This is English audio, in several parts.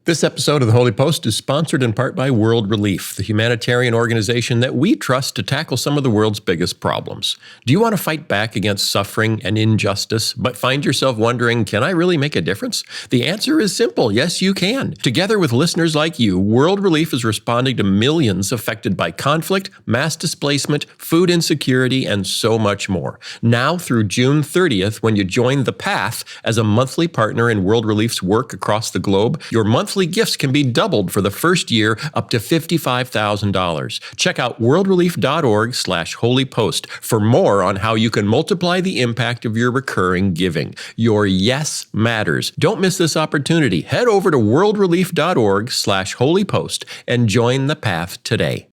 This episode of The Holy Post is sponsored in part by World Relief, the humanitarian organization that we trust to tackle some of the world's biggest problems. Do you want to fight back against suffering and injustice, but find yourself wondering, can I really make a difference? The answer is simple. Yes, you can. Together with listeners like you, World Relief is responding to millions affected by conflict, mass displacement, food insecurity, and so much more. Now through June 30th, when you join The Path as a monthly partner in World Relief's work across the globe, your monthly gifts can be doubled for the first year up to $55,000. Check out worldrelief.org/holypost for more on how you can multiply the impact of your recurring giving. Your yes matters. Don't miss this opportunity. Head over to worldrelief.org/holypost and join The Path today.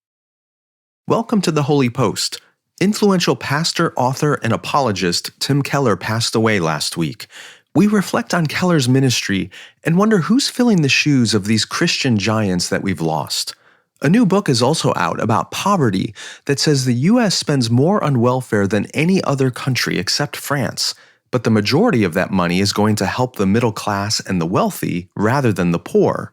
Welcome to The Holy Post. Influential pastor, author, and apologist Tim Keller passed away last week. We reflect on Keller's ministry and wonder who's filling the shoes of these Christian giants that we've lost. A new book is also out about poverty that says the U.S. spends more on welfare than any other country except France, but the majority of that money is going to help the middle class and the wealthy rather than the poor.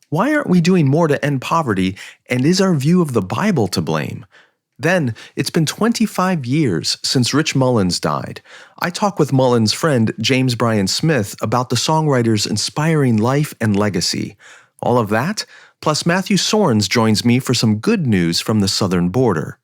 Why aren't we doing more to end poverty, and is our view of the Bible to blame? Then, it's been 25 years since Rich Mullins died. I talk with Mullins' friend James Bryan Smith about the songwriter's inspiring life and legacy. All of that, plus Matthew Soerens joins me for some good news from the southern border.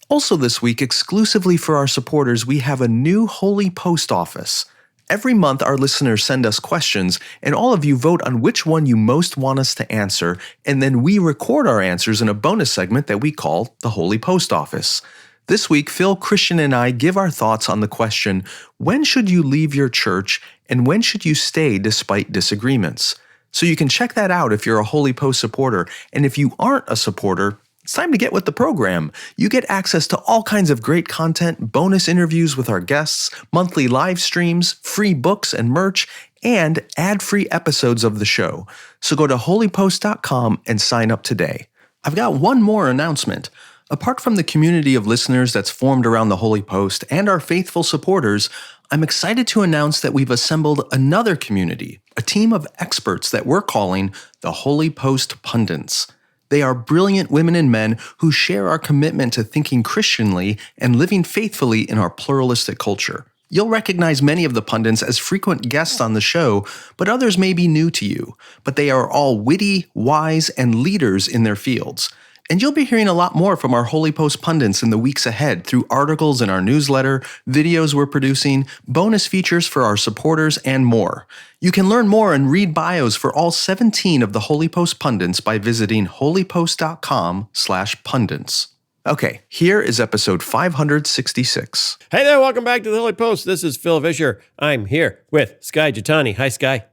Also this week, exclusively for our supporters, we have a new Holy Post office. Every month, our listeners send us questions, and all of you vote on which one you most want us to answer, and then we record our answers in a bonus segment that we call the Holy Post Office. This week, Phil, Christian, and I give our thoughts on the question, when should you leave your church, and when should you stay despite disagreements? So you can check that out if you're a Holy Post supporter, and if you aren't a supporter, it's time to get with the program. You get access to all kinds of great content, bonus interviews with our guests, monthly live streams, free books and merch, and ad-free episodes of the show. So go to holypost.com and sign up today. I've got one more announcement. Apart from the community of listeners that's formed around the Holy Post and our faithful supporters, I'm excited to announce that we've assembled another community, a team of experts that we're calling the Holy Post Pundits. They are brilliant women and men who share our commitment to thinking Christianly and living faithfully in our pluralistic culture. You'll recognize many of the pundits as frequent guests on the show, but others may be new to you. But they are all witty, wise, and leaders in their fields. And you'll be hearing a lot more from our Holy Post pundits in the weeks ahead through articles in our newsletter, videos we're producing, bonus features for our supporters, and more. You can learn more and read bios for all 17 of the Holy Post pundits by visiting holypost.com/pundits. Okay, here is episode 566. Hey there, welcome back to The Holy Post. This is Phil Vischer. I'm here with Skye Jitani. Hi, Skye.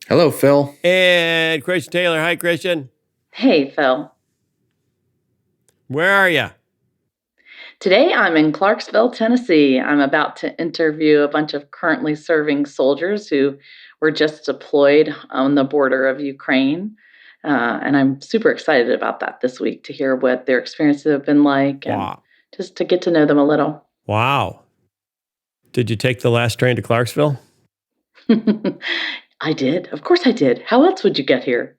Hello, Phil. And Christian Taylor. Hi, Christian. Hey, Phil. Where are you? Today I'm in Clarksville, Tennessee. I'm about to interview a bunch of currently serving soldiers who were just deployed on the border of Ukraine. And I'm super excited about that this week to hear what their experiences have been like and just to get to know them a little. Wow. Did you take the last train to Clarksville? I did. Of course I did. How else would you get here?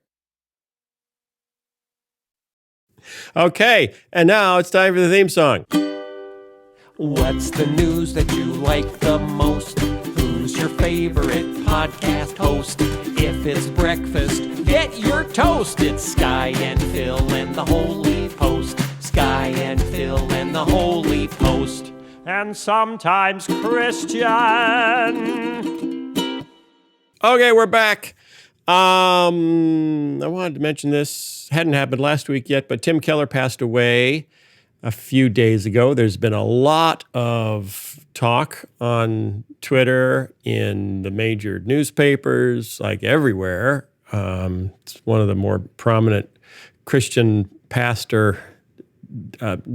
Okay, and now it's time for the theme song. What's the news that you like the most? Who's your favorite podcast host? If it's breakfast, get your toast. It's Skye and Phil and the Holy Post. Skye and Phil and the Holy Post. And sometimes Christian. Okay, we're back. I wanted to mention this. Hadn't happened last week yet, but Tim Keller passed away a few days ago. There's been a lot of talk on Twitter, in the major newspapers, like everywhere. It's one of the more prominent Christian pastor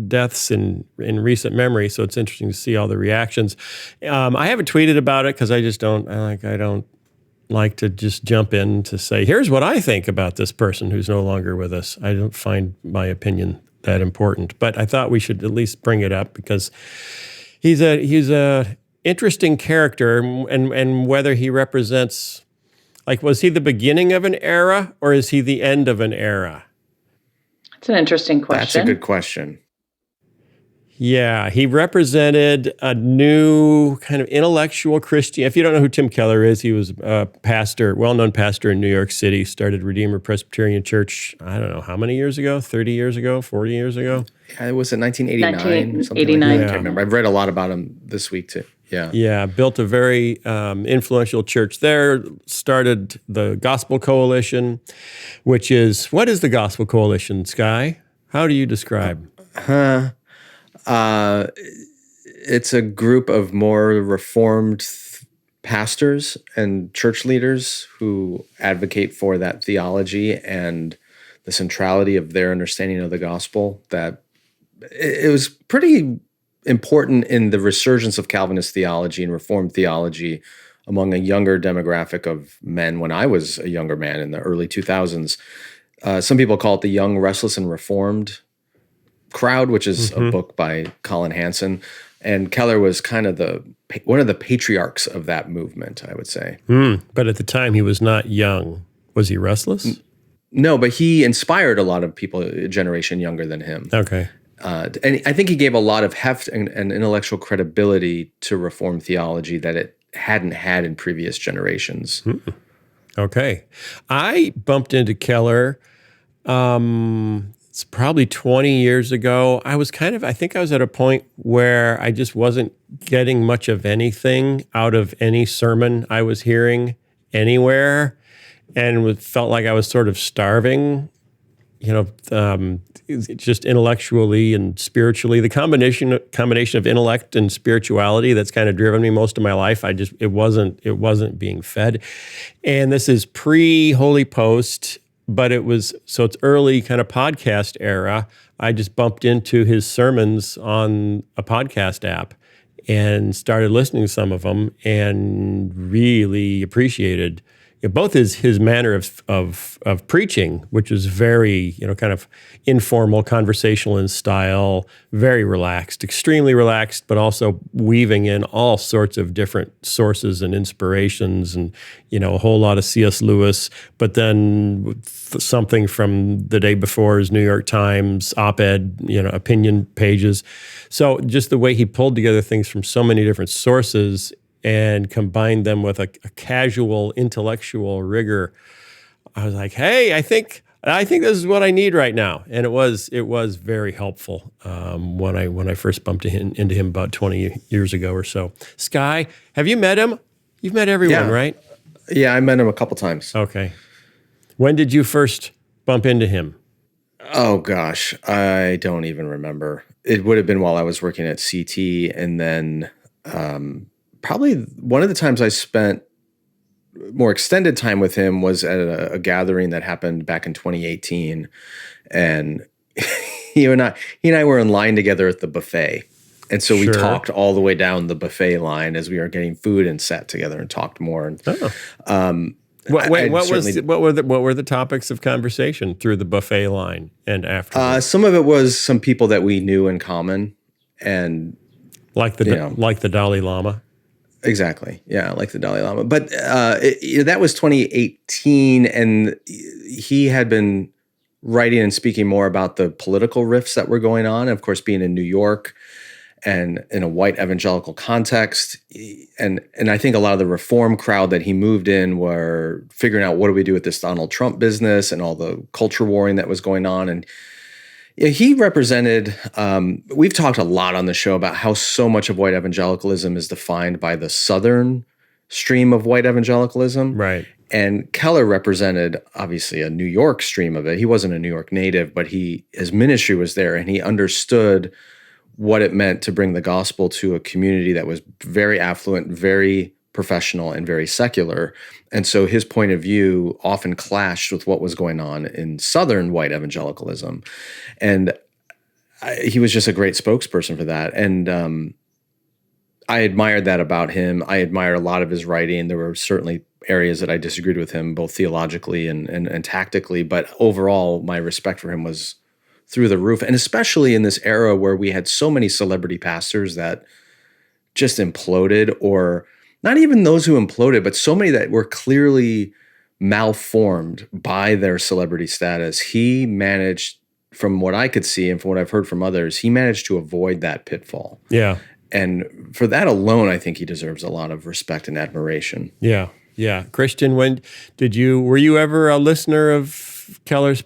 deaths in recent memory, so it's interesting to see all the reactions. I haven't tweeted about it because I don't like to just jump in to say, here's what I think about this person who's no longer with us. I don't find my opinion that important, but I thought we should at least bring it up because he's a interesting character, and whether he represents Like, was he the beginning of an era or is he the end of an era? It's an interesting question. That's a good question. Yeah, he represented a new kind of intellectual Christian. If you don't know who Tim Keller is, he was a pastor, well-known pastor in New York City, started Redeemer Presbyterian Church, I don't know how many years ago, 30 years ago, 40 years ago? Yeah, it was in 1989, something like that. 1989. I can't remember. I've read a lot about him this week too. Yeah. Yeah, built a very influential church there, started the Gospel Coalition, which is, what is the Gospel Coalition, Skye? How do you describe? It's a group of more reformed pastors and church leaders who advocate for that theology and the centrality of their understanding of the gospel. That it was pretty important in the resurgence of Calvinist theology and Reformed theology among a younger demographic of men when I was a younger man in the early 2000s. Some people call it the Young, Restless, and Reformed crowd, which is a book by Colin Hansen. And Keller was kind of one of the patriarchs of that movement, I would say. But at the time, he was not young. Was he restless? No, but he inspired a lot of people a generation younger than him. Okay. And I think he gave a lot of heft and intellectual credibility to Reformed theology that it hadn't had in previous generations. Okay. I bumped into Keller, it's probably 20 years ago. I think I was at a point where I just wasn't getting much of anything out of any sermon I was hearing anywhere, and felt like I was sort of starving, just intellectually and spiritually. The combination of intellect and spirituality that's kind of driven me most of my life. It wasn't being fed. And this is pre-Holy Post, but it's early kind of podcast era. I just bumped into his sermons on a podcast app and started listening to some of them and really appreciated both his manner of preaching, which is very, kind of informal, conversational in style, very relaxed, extremely relaxed, but also weaving in all sorts of different sources and inspirations and, a whole lot of C.S. Lewis, but then something from the day before his New York Times op-ed, opinion pages. So just the way he pulled together things from so many different sources and combined them with a casual intellectual rigor, I was like, hey, I think this is what I need right now. And it was very helpful when I first bumped into him about 20 years ago or so. Skye, have you met him? You've met everyone, right? Yeah, I met him a couple times. Okay. When did you first bump into him? Oh, gosh. I don't even remember. It would have been while I was working at CT, and then probably one of the times I spent more extended time with him was at a gathering that happened back in 2018. And he and I were in line together at the buffet. And so we talked all the way down the buffet line as we were getting food and sat together and talked more. And, what were the topics of conversation through the buffet line and after? Some of it was some people that we knew in common, and like the Dalai Lama. Exactly. Yeah, like the Dalai Lama. But that was 2018, and he had been writing and speaking more about the political rifts that were going on. Of course, being in New York and in a white evangelical context. And I think a lot of the reform crowd that he moved in were figuring out, what do we do with this Donald Trump business and all the culture warring that was going on. And he represented, we've talked a lot on the show about how so much of white evangelicalism is defined by the Southern stream of white evangelicalism. Right. And Keller represented, obviously, a New York stream of it. He wasn't a New York native, but his ministry was there, and he understood what it meant to bring the gospel to a community that was very affluent, very professional, and very secular. And so his point of view often clashed with what was going on in Southern white evangelicalism. And he was just a great spokesperson for that. And I admired that about him. I admired a lot of his writing. There were certainly areas that I disagreed with him, both theologically and tactically. But overall, my respect for him was through the roof. And especially in this era where we had so many celebrity pastors that just imploded, or not even those who imploded, but so many that were clearly malformed by their celebrity status, he managed, from what I could see and from what I've heard from others, he managed to avoid that pitfall. Yeah. And for that alone, I think he deserves a lot of respect and admiration. Yeah. Yeah. Christian, were you ever a listener of Keller's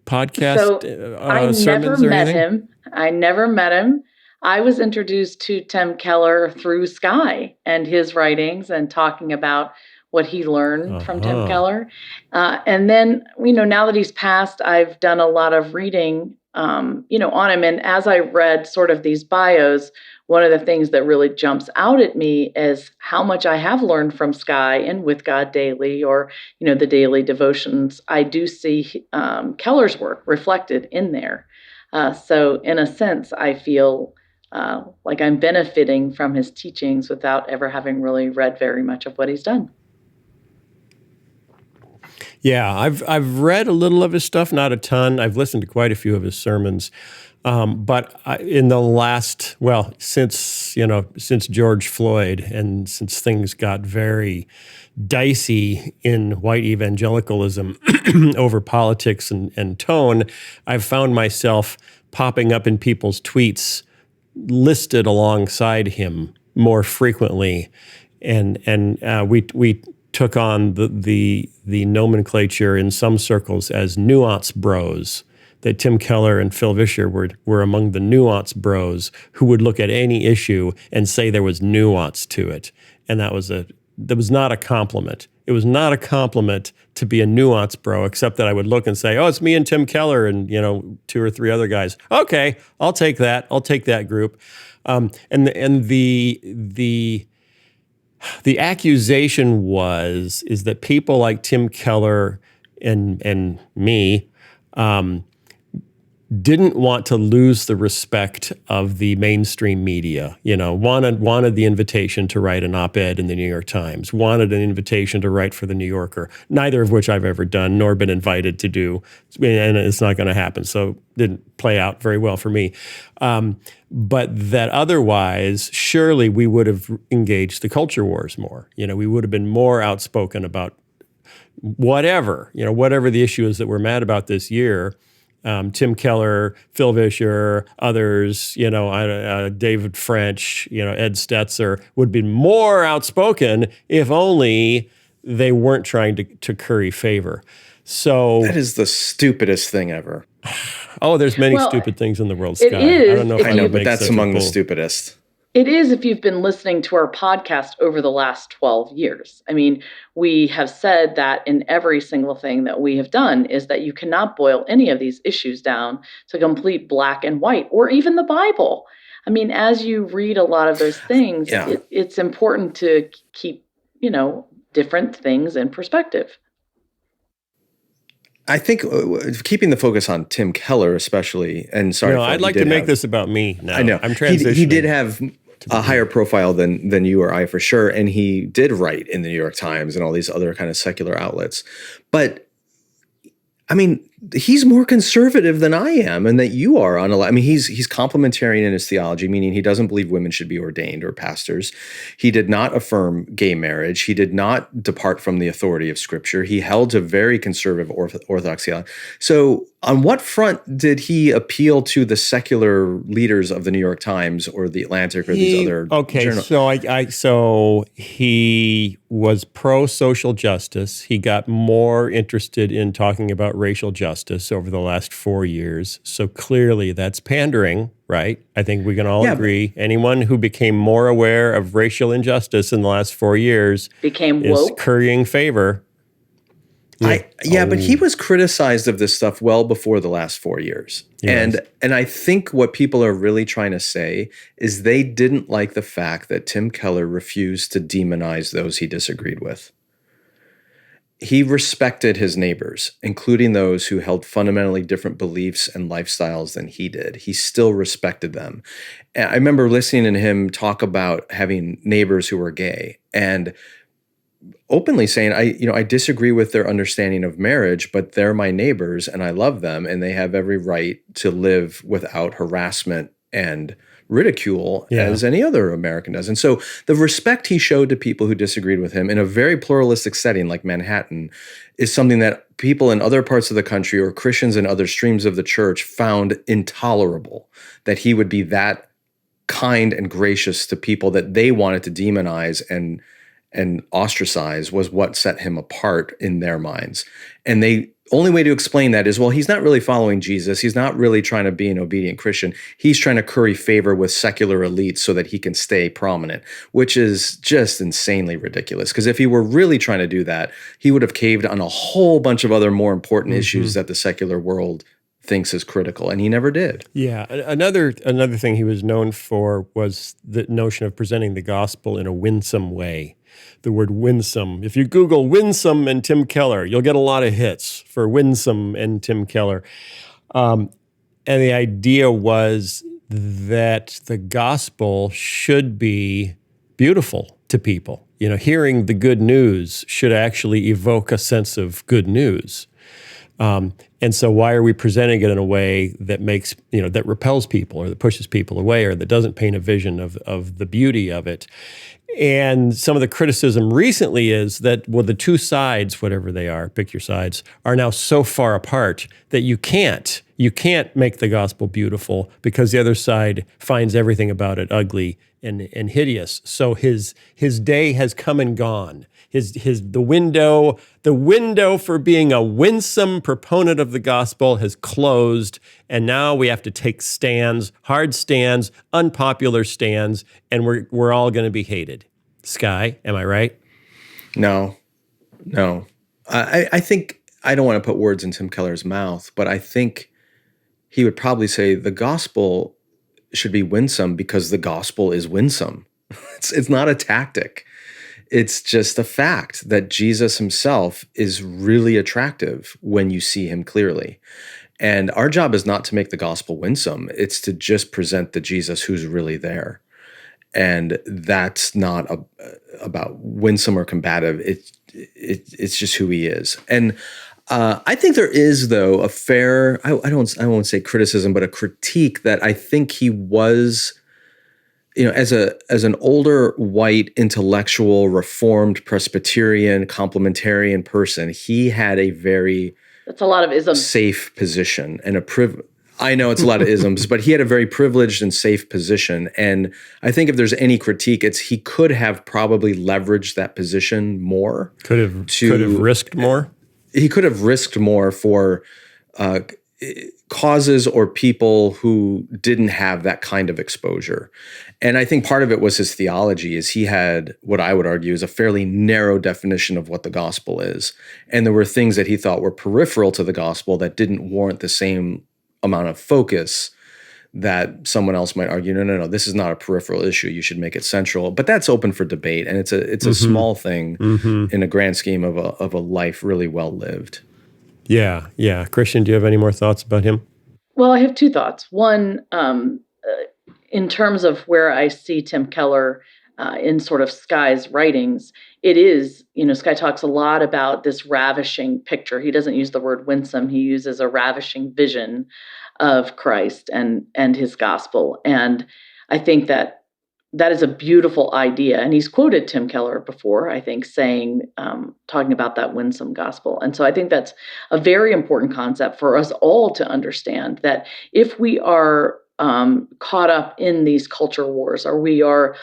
podcast? So I sermons never or met anything? him. I never met him. I was introduced to Tim Keller through Skye and his writings and talking about what he learned from Tim Keller. And then, now that he's passed, I've done a lot of reading, on him. And as I read sort of these bios, one of the things that really jumps out at me is how much I have learned from Skye and With God Daily, or, the daily devotions. I do see Keller's work reflected in there. So in a sense, I feel like I'm benefiting from his teachings without ever having really read very much of what he's done. Yeah, I've read a little of his stuff, not a ton. I've listened to quite a few of his sermons, but in the last, since George Floyd and since things got very dicey in white evangelicalism over politics and tone, I've found myself popping up in people's tweets listed alongside him more frequently, and we took on the nomenclature in some circles as nuance bros, that Tim Keller and Phil Vischer were among the nuance bros who would look at any issue and say there was nuance to it. And that was not a compliment. It was not a compliment to be a nuance bro, except that I would look and say, oh, it's me and Tim Keller and, 2 or 3 other guys. Okay, I'll take that. I'll take that group. And the accusation is that people like Tim Keller and me didn't want to lose the respect of the mainstream media. Wanted the invitation to write an op-ed in the New York Times, wanted an invitation to write for the New Yorker, neither of which I've ever done nor been invited to do, and it's not going to happen. So didn't play out very well for me. But that otherwise, surely we would have engaged the culture wars more. We would have been more outspoken about whatever the issue is that we're mad about this year. Tim Keller, Phil Vischer, others, David French, Ed Stetzer would be more outspoken if only they weren't trying to curry favor. So that is the stupidest thing ever. Oh, there's many stupid things in the world, Skye. It is. I don't know if I know, but that's among the stupidest. It is if you've been listening to our podcast over the last 12 years. I mean, we have said that in every single thing that we have done is that you cannot boil any of these issues down to complete black and white, or even the Bible. I mean, as you read a lot of those things, it's important to keep, different things in perspective. I think keeping the focus on Tim Keller especially, and sorry, Phil, I'd like to make this about me now. I know. I'm transitioning. He did have a higher profile than you or I for sure, and he did write in the New York Times and all these other kind of secular outlets. But I mean, he's more conservative than I am, and that you are on a lot. I mean, he's complementarian in his theology, meaning he doesn't believe women should be ordained or pastors. He did not affirm gay marriage. He did not depart from the authority of Scripture. He held to very conservative Orthodox theology. So on what front did he appeal to the secular leaders of the New York Times or the Atlantic or these other journals? So he was pro-social justice. He got more interested in talking about racial justice over the last 4 years. So clearly that's pandering, right? I think we can all agree. Anyone who became more aware of racial injustice in the last 4 years became is woke. currying favor. But he was criticized of this stuff well before the last 4 years. And I think what people are really trying to say is they didn't like the fact that Tim Keller refused to demonize those he disagreed with. He respected his neighbors, including those who held fundamentally different beliefs and lifestyles than he did. He still respected them. And I remember listening to him talk about having neighbors who were gay and openly saying, I disagree with their understanding of marriage, but they're my neighbors and I love them and they have every right to live without harassment and ridicule as any other American does. And so the respect he showed to people who disagreed with him in a very pluralistic setting like Manhattan is something that people in other parts of the country or Christians in other streams of the church found intolerable, that he would be that kind and gracious to people that they wanted to demonize and ostracize was what set him apart in their minds. And the only way to explain that is, well, he's not really following Jesus. He's not really trying to be an obedient Christian. He's trying to curry favor with secular elites so that he can stay prominent, which is just insanely ridiculous. Because if he were really trying to do that, he would have caved on a whole bunch of other more important issues that the secular world thinks is critical, and he never did. Yeah. Another thing he was known for was the notion of presenting the gospel in a winsome way. The word winsome. If you Google winsome and Tim Keller, you'll get a lot of hits for winsome and Tim Keller. And the idea was that the gospel should be beautiful to people. You know, hearing the good news should actually evoke a sense of good news. And so why are we presenting it in a way that makes, that repels people or that pushes people away or that doesn't paint a vision of the beauty of it? And some of the criticism recently is that, well, the two sides, whatever they are, pick your sides, are now so far apart that you can't make the gospel beautiful because the other side finds everything about it ugly and hideous. So his day has come and gone. The window for being a winsome proponent of the gospel has closed, and now we have to take stands, hard stands, unpopular stands, and we're all going to be hated. Skye, am I right? No. I think, I don't want to put words in Tim Keller's mouth, but I think he would probably say the gospel should be winsome because the gospel is winsome. It's not a tactic. It's just a fact that Jesus himself is really attractive when you see him clearly. And our job is not to make the gospel winsome. It's to just present the Jesus who's really there. And that's not about winsome or combative. It's just who he is. And I think there is, though, a fair, I won't say criticism, but a critique that I think he was, as an older white intellectual, reformed Presbyterian, complementarian person, he had a very that's a lot of isms. Safe position and I know it's a lot of isms, but he had a very privileged and safe position. And I think if there's any critique, it's he could have probably leveraged that position more. Could have risked more. He could have risked more for causes or people who didn't have that kind of exposure. And I think part of it was his theology, is he had what I would argue is a fairly narrow definition of what the gospel is. And there were things that he thought were peripheral to the gospel that didn't warrant the same amount of focus that someone else might argue, no, this is not a peripheral issue. You should make it central. But that's open for debate. And it's a small thing in a grand scheme of a life really well lived. Yeah. Christian, do you have any more thoughts about him? Well, I have two thoughts. One, in terms of where I see Tim Keller in sort of Skye's writings, it is, Skye talks a lot about this ravishing picture. He doesn't use the word winsome. He uses a ravishing vision of Christ and his gospel. And I think that is a beautiful idea. And he's quoted Tim Keller before, I think, talking about that winsome gospel. And so I think that's a very important concept for us all to understand, that if we are caught up in these culture wars, or we are,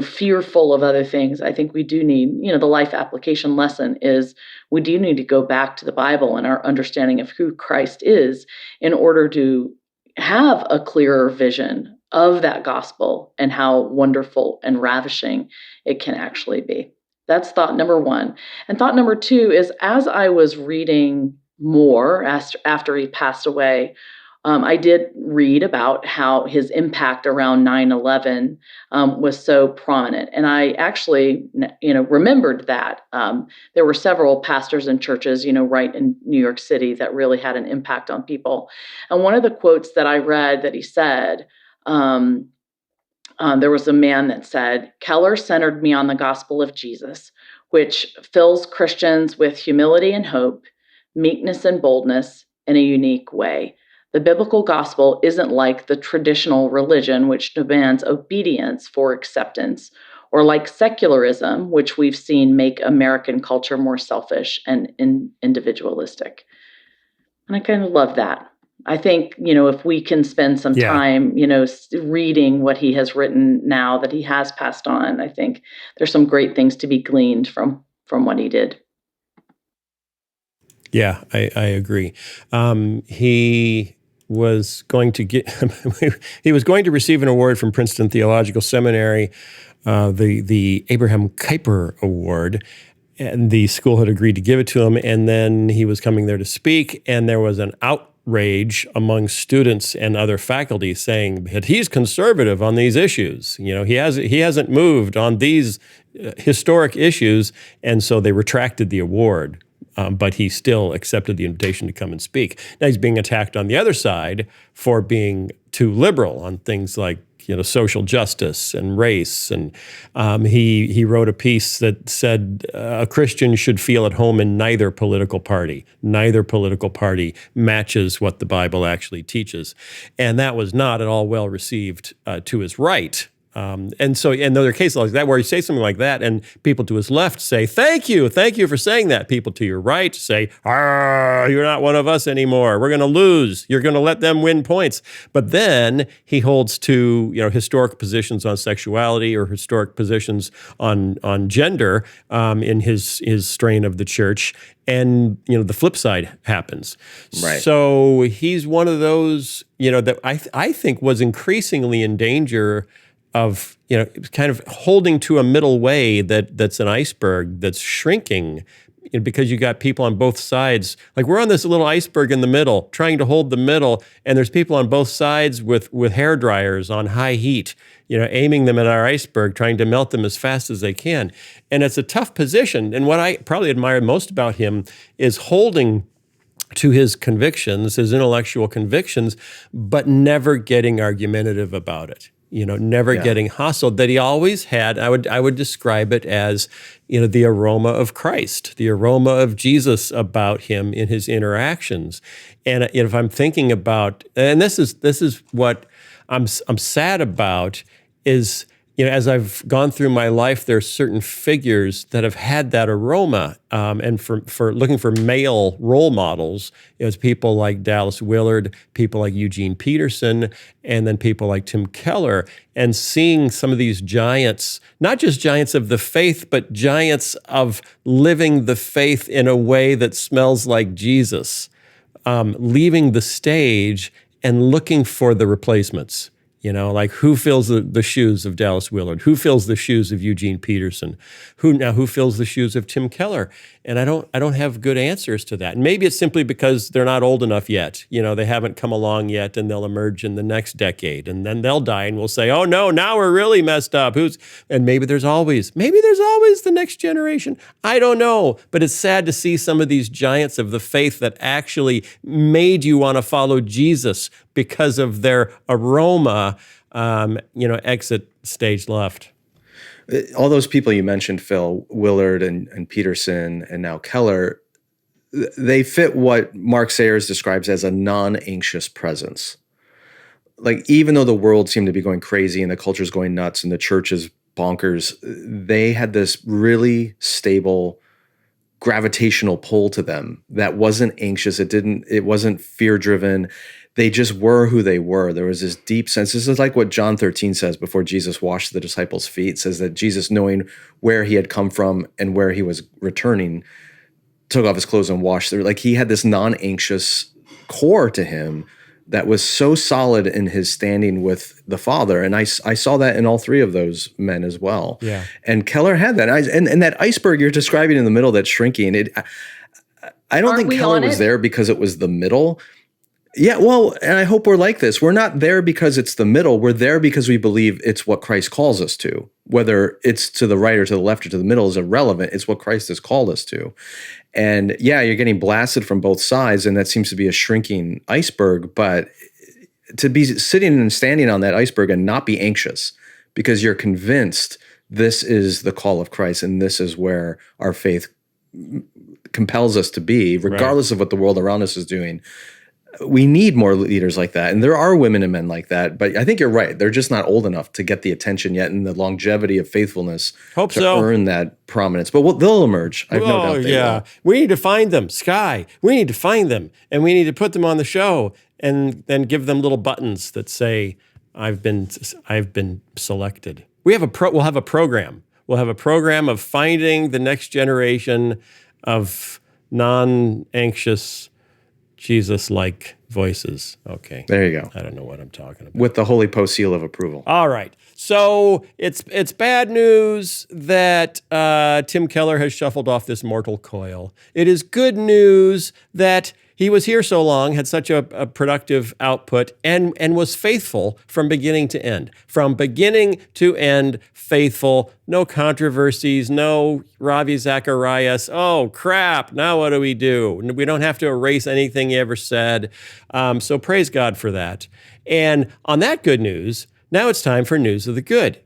fearful of other things, I think we do need, the life application lesson is we do need to go back to the Bible and our understanding of who Christ is in order to have a clearer vision of that gospel and how wonderful and ravishing it can actually be. That's thought number one. And thought number two is, as I was reading more after he passed away, I did read about how his impact around 9/11 was so prominent. And I actually, remembered that. There were several pastors and churches, right in New York City that really had an impact on people. And one of the quotes that I read that he said, there was a man that said, "Keller centered me on the gospel of Jesus, which fills Christians with humility and hope, meekness and boldness in a unique way. The biblical gospel isn't like the traditional religion, which demands obedience for acceptance, or like secularism, which we've seen make American culture more selfish and individualistic. And I kind of love that. I think, if we can spend some time, reading what he has written now that he has passed on, I think there's some great things to be gleaned from what he did. Yeah, I agree. He was going to receive an award from Princeton Theological Seminary, the Abraham Kuyper Award, and the school had agreed to give it to him. And then he was coming there to speak, and there was an outrage among students and other faculty saying that he's conservative on these issues. He hasn't moved on these historic issues, and so they retracted the award. But he still accepted the invitation to come and speak. Now he's being attacked on the other side for being too liberal on things like social justice and race. And he wrote a piece that said a Christian should feel at home in neither political party. Neither political party matches what the Bible actually teaches. And that was not at all well received to his right. And there are cases like that where you say something like that and people to his left say, thank you for saying that. People to your right say, you're not one of us anymore. We're going to lose. You're going to let them win points. But then he holds to, historic positions on sexuality or historic positions on gender in his strain of the church. And, the flip side happens. Right. So he's one of those, that I think was increasingly in danger of, kind of holding to a middle way that's an iceberg that's shrinking because you got people on both sides. Like we're on this little iceberg in the middle, trying to hold the middle, and there's people on both sides with hair dryers on high heat, aiming them at our iceberg, trying to melt them as fast as they can. And it's a tough position. And what I probably admire most about him is holding to his convictions, his intellectual convictions, but never getting argumentative about it. Never getting hostile, that he always had. I would describe it as, the aroma of Christ, the aroma of Jesus about him in his interactions. And if I'm thinking about, and this is what I'm sad about, is as I've gone through my life, there are certain figures that have had that aroma. And for looking for male role models, it's people like Dallas Willard, people like Eugene Peterson, and then people like Tim Keller, and seeing some of these giants, not just giants of the faith, but giants of living the faith in a way that smells like Jesus, leaving the stage and looking for the replacements. Like who fills the shoes of Dallas Willard? Who fills the shoes of Eugene Peterson? Who fills the shoes of Tim Keller? And I don't have good answers to that. And maybe it's simply because they're not old enough yet. They haven't come along yet, and they'll emerge in the next decade, and then they'll die, and we'll say, "Oh no, now we're really messed up." And maybe there's always the next generation. I don't know, but it's sad to see some of these giants of the faith that actually made you want to follow Jesus because of their aroma, exit stage left. All those people you mentioned, Phil, Willard and Peterson and now Keller, they fit what Mark Sayers describes as a non-anxious presence. Like, even though the world seemed to be going crazy and the culture's going nuts and the church is bonkers, they had this really stable gravitational pull to them that wasn't anxious. It wasn't fear-driven. They just were who they were. There was this deep sense. This is like what John 13 says before Jesus washed the disciples' feet, says that Jesus, knowing where he had come from and where he was returning, took off his clothes and washed them. Like, he had this non-anxious core to him that was so solid in his standing with the Father. And I saw that in all three of those men as well. Yeah. And Keller had that. And that iceberg you're describing in the middle that's shrinking, I don't think Keller was there because it was the middle. Yeah, well, and I hope we're like this. We're not there because it's the middle. We're there because we believe it's what Christ calls us to. Whether it's to the right or to the left or to the middle is irrelevant. It's what Christ has called us to. And yeah, you're getting blasted from both sides, and that seems to be a shrinking iceberg. But to be sitting and standing on that iceberg and not be anxious because you're convinced this is the call of Christ and this is where our faith compels us to be, regardless of what the world around us is doing. We need more leaders like that. And there are women and men like that. But I think you're right. They're just not old enough to get the attention yet and the longevity of faithfulness Hope to so. earn that prominence. But they'll emerge. I have no doubt they will. We need to find them. Skye, we need to find them. And we need to put them on the show and then give them little buttons that say, I've been selected. We'll have a program. We'll have a program of finding the next generation of non-anxious, Jesus-like voices. Okay. There you go. I don't know what I'm talking about. With the Holy Post seal of approval. All right. So it's bad news that Tim Keller has shuffled off this mortal coil. It is good news that he was here so long, had such a productive output, and was faithful from beginning to end. From beginning to end, faithful. No controversies, no Ravi Zacharias. Oh, crap. Now what do? We don't have to erase anything he ever said. So praise God for that. And on that good news, now it's time for News of the Good.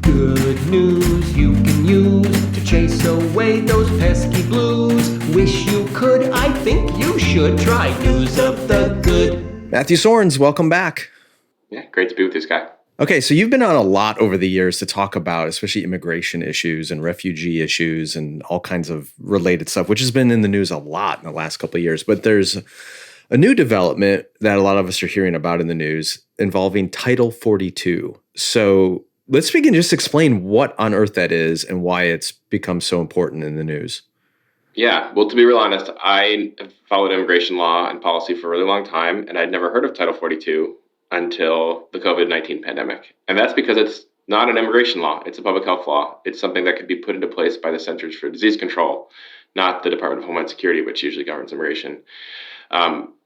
Good news you can use to chase away those pesky blues. Wish you could, I think you should try News of the Good. Matthew Soerens, welcome back. Yeah, great to be with this guy. Okay, so you've been on a lot over the years to talk about especially immigration issues and refugee issues and all kinds of related stuff, which has been in the news a lot in the last couple of years. But there's a new development that a lot of us are hearing about in the news involving Title 42. So let's begin. Just explain what on earth that is and why it's become so important in the news. Yeah, well, to be real honest, I have followed immigration law and policy for a really long time, and I'd never heard of Title 42 until the COVID-19 pandemic. And that's because it's not an immigration law. It's a public health law. It's something that could be put into place by the Centers for Disease Control, not the Department of Homeland Security, which usually governs immigration.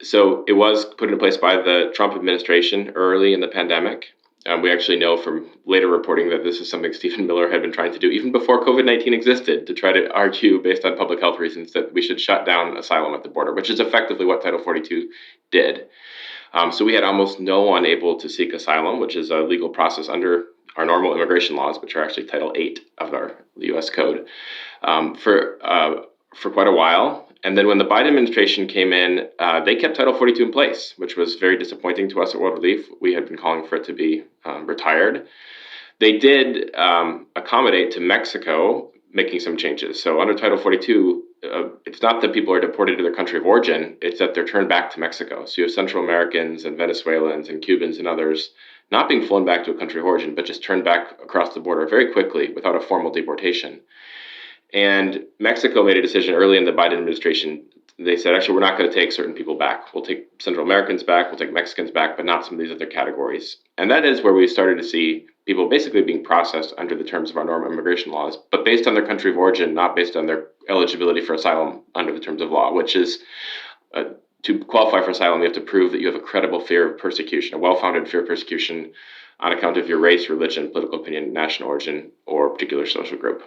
So it was put into place by the Trump administration early in the pandemic. We actually know from later reporting that this is something Stephen Miller had been trying to do even before COVID-19 existed, to try to argue based on public health reasons that we should shut down asylum at the border, which is effectively what Title 42 did. So we had almost no one able to seek asylum, which is a legal process under our normal immigration laws, which are actually Title 8 of the U.S. Code, for quite a while. And then when the Biden administration came in, they kept Title 42 in place, which was very disappointing to us at World Relief. We had been calling for it to be retired. They did accommodate to Mexico making some changes. So under Title 42, it's not that people are deported to their country of origin, it's that they're turned back to Mexico. So you have Central Americans and Venezuelans and Cubans and others not being flown back to a country of origin, but just turned back across the border very quickly without a formal deportation. And Mexico made a decision early in the Biden administration. They said, actually, we're not going to take certain people back. We'll take Central Americans back, we'll take Mexicans back, but not some of these other categories. And that is where we started to see people basically being processed under the terms of our normal immigration laws, but based on their country of origin, not based on their eligibility for asylum under the terms of law, which is to qualify for asylum, you have to prove that you have a credible fear of persecution, a well-founded fear of persecution on account of your race, religion, political opinion, national origin, or particular social group.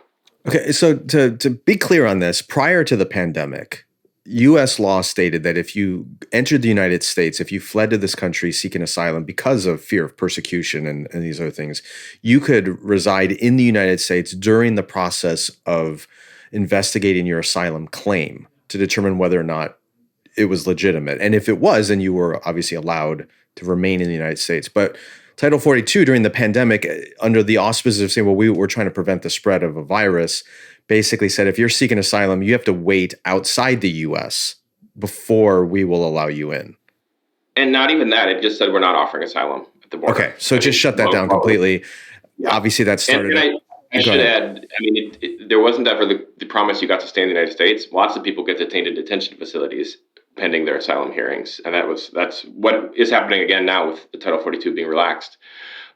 Okay, so to be clear on this, prior to the pandemic, U.S. law stated that if you entered the United States, if you fled to this country seeking asylum because of fear of persecution and these other things, you could reside in the United States during the process of investigating your asylum claim to determine whether or not it was legitimate. And if it was, then you were obviously allowed to remain in the United States. But Title 42 during the pandemic, under the auspices of saying, well, we're trying to prevent the spread of a virus, basically said, if you're seeking asylum, you have to wait outside the U.S. before we will allow you in. And not even that. It just said we're not offering asylum at the border. Okay, so just shut that down completely. Yeah. Obviously, that started. And I should add, I mean, there wasn't ever the promise you got to stay in the United States. Lots of people get detained in detention facilities pending their asylum hearings. And that's what is happening again now with the Title 42 being relaxed.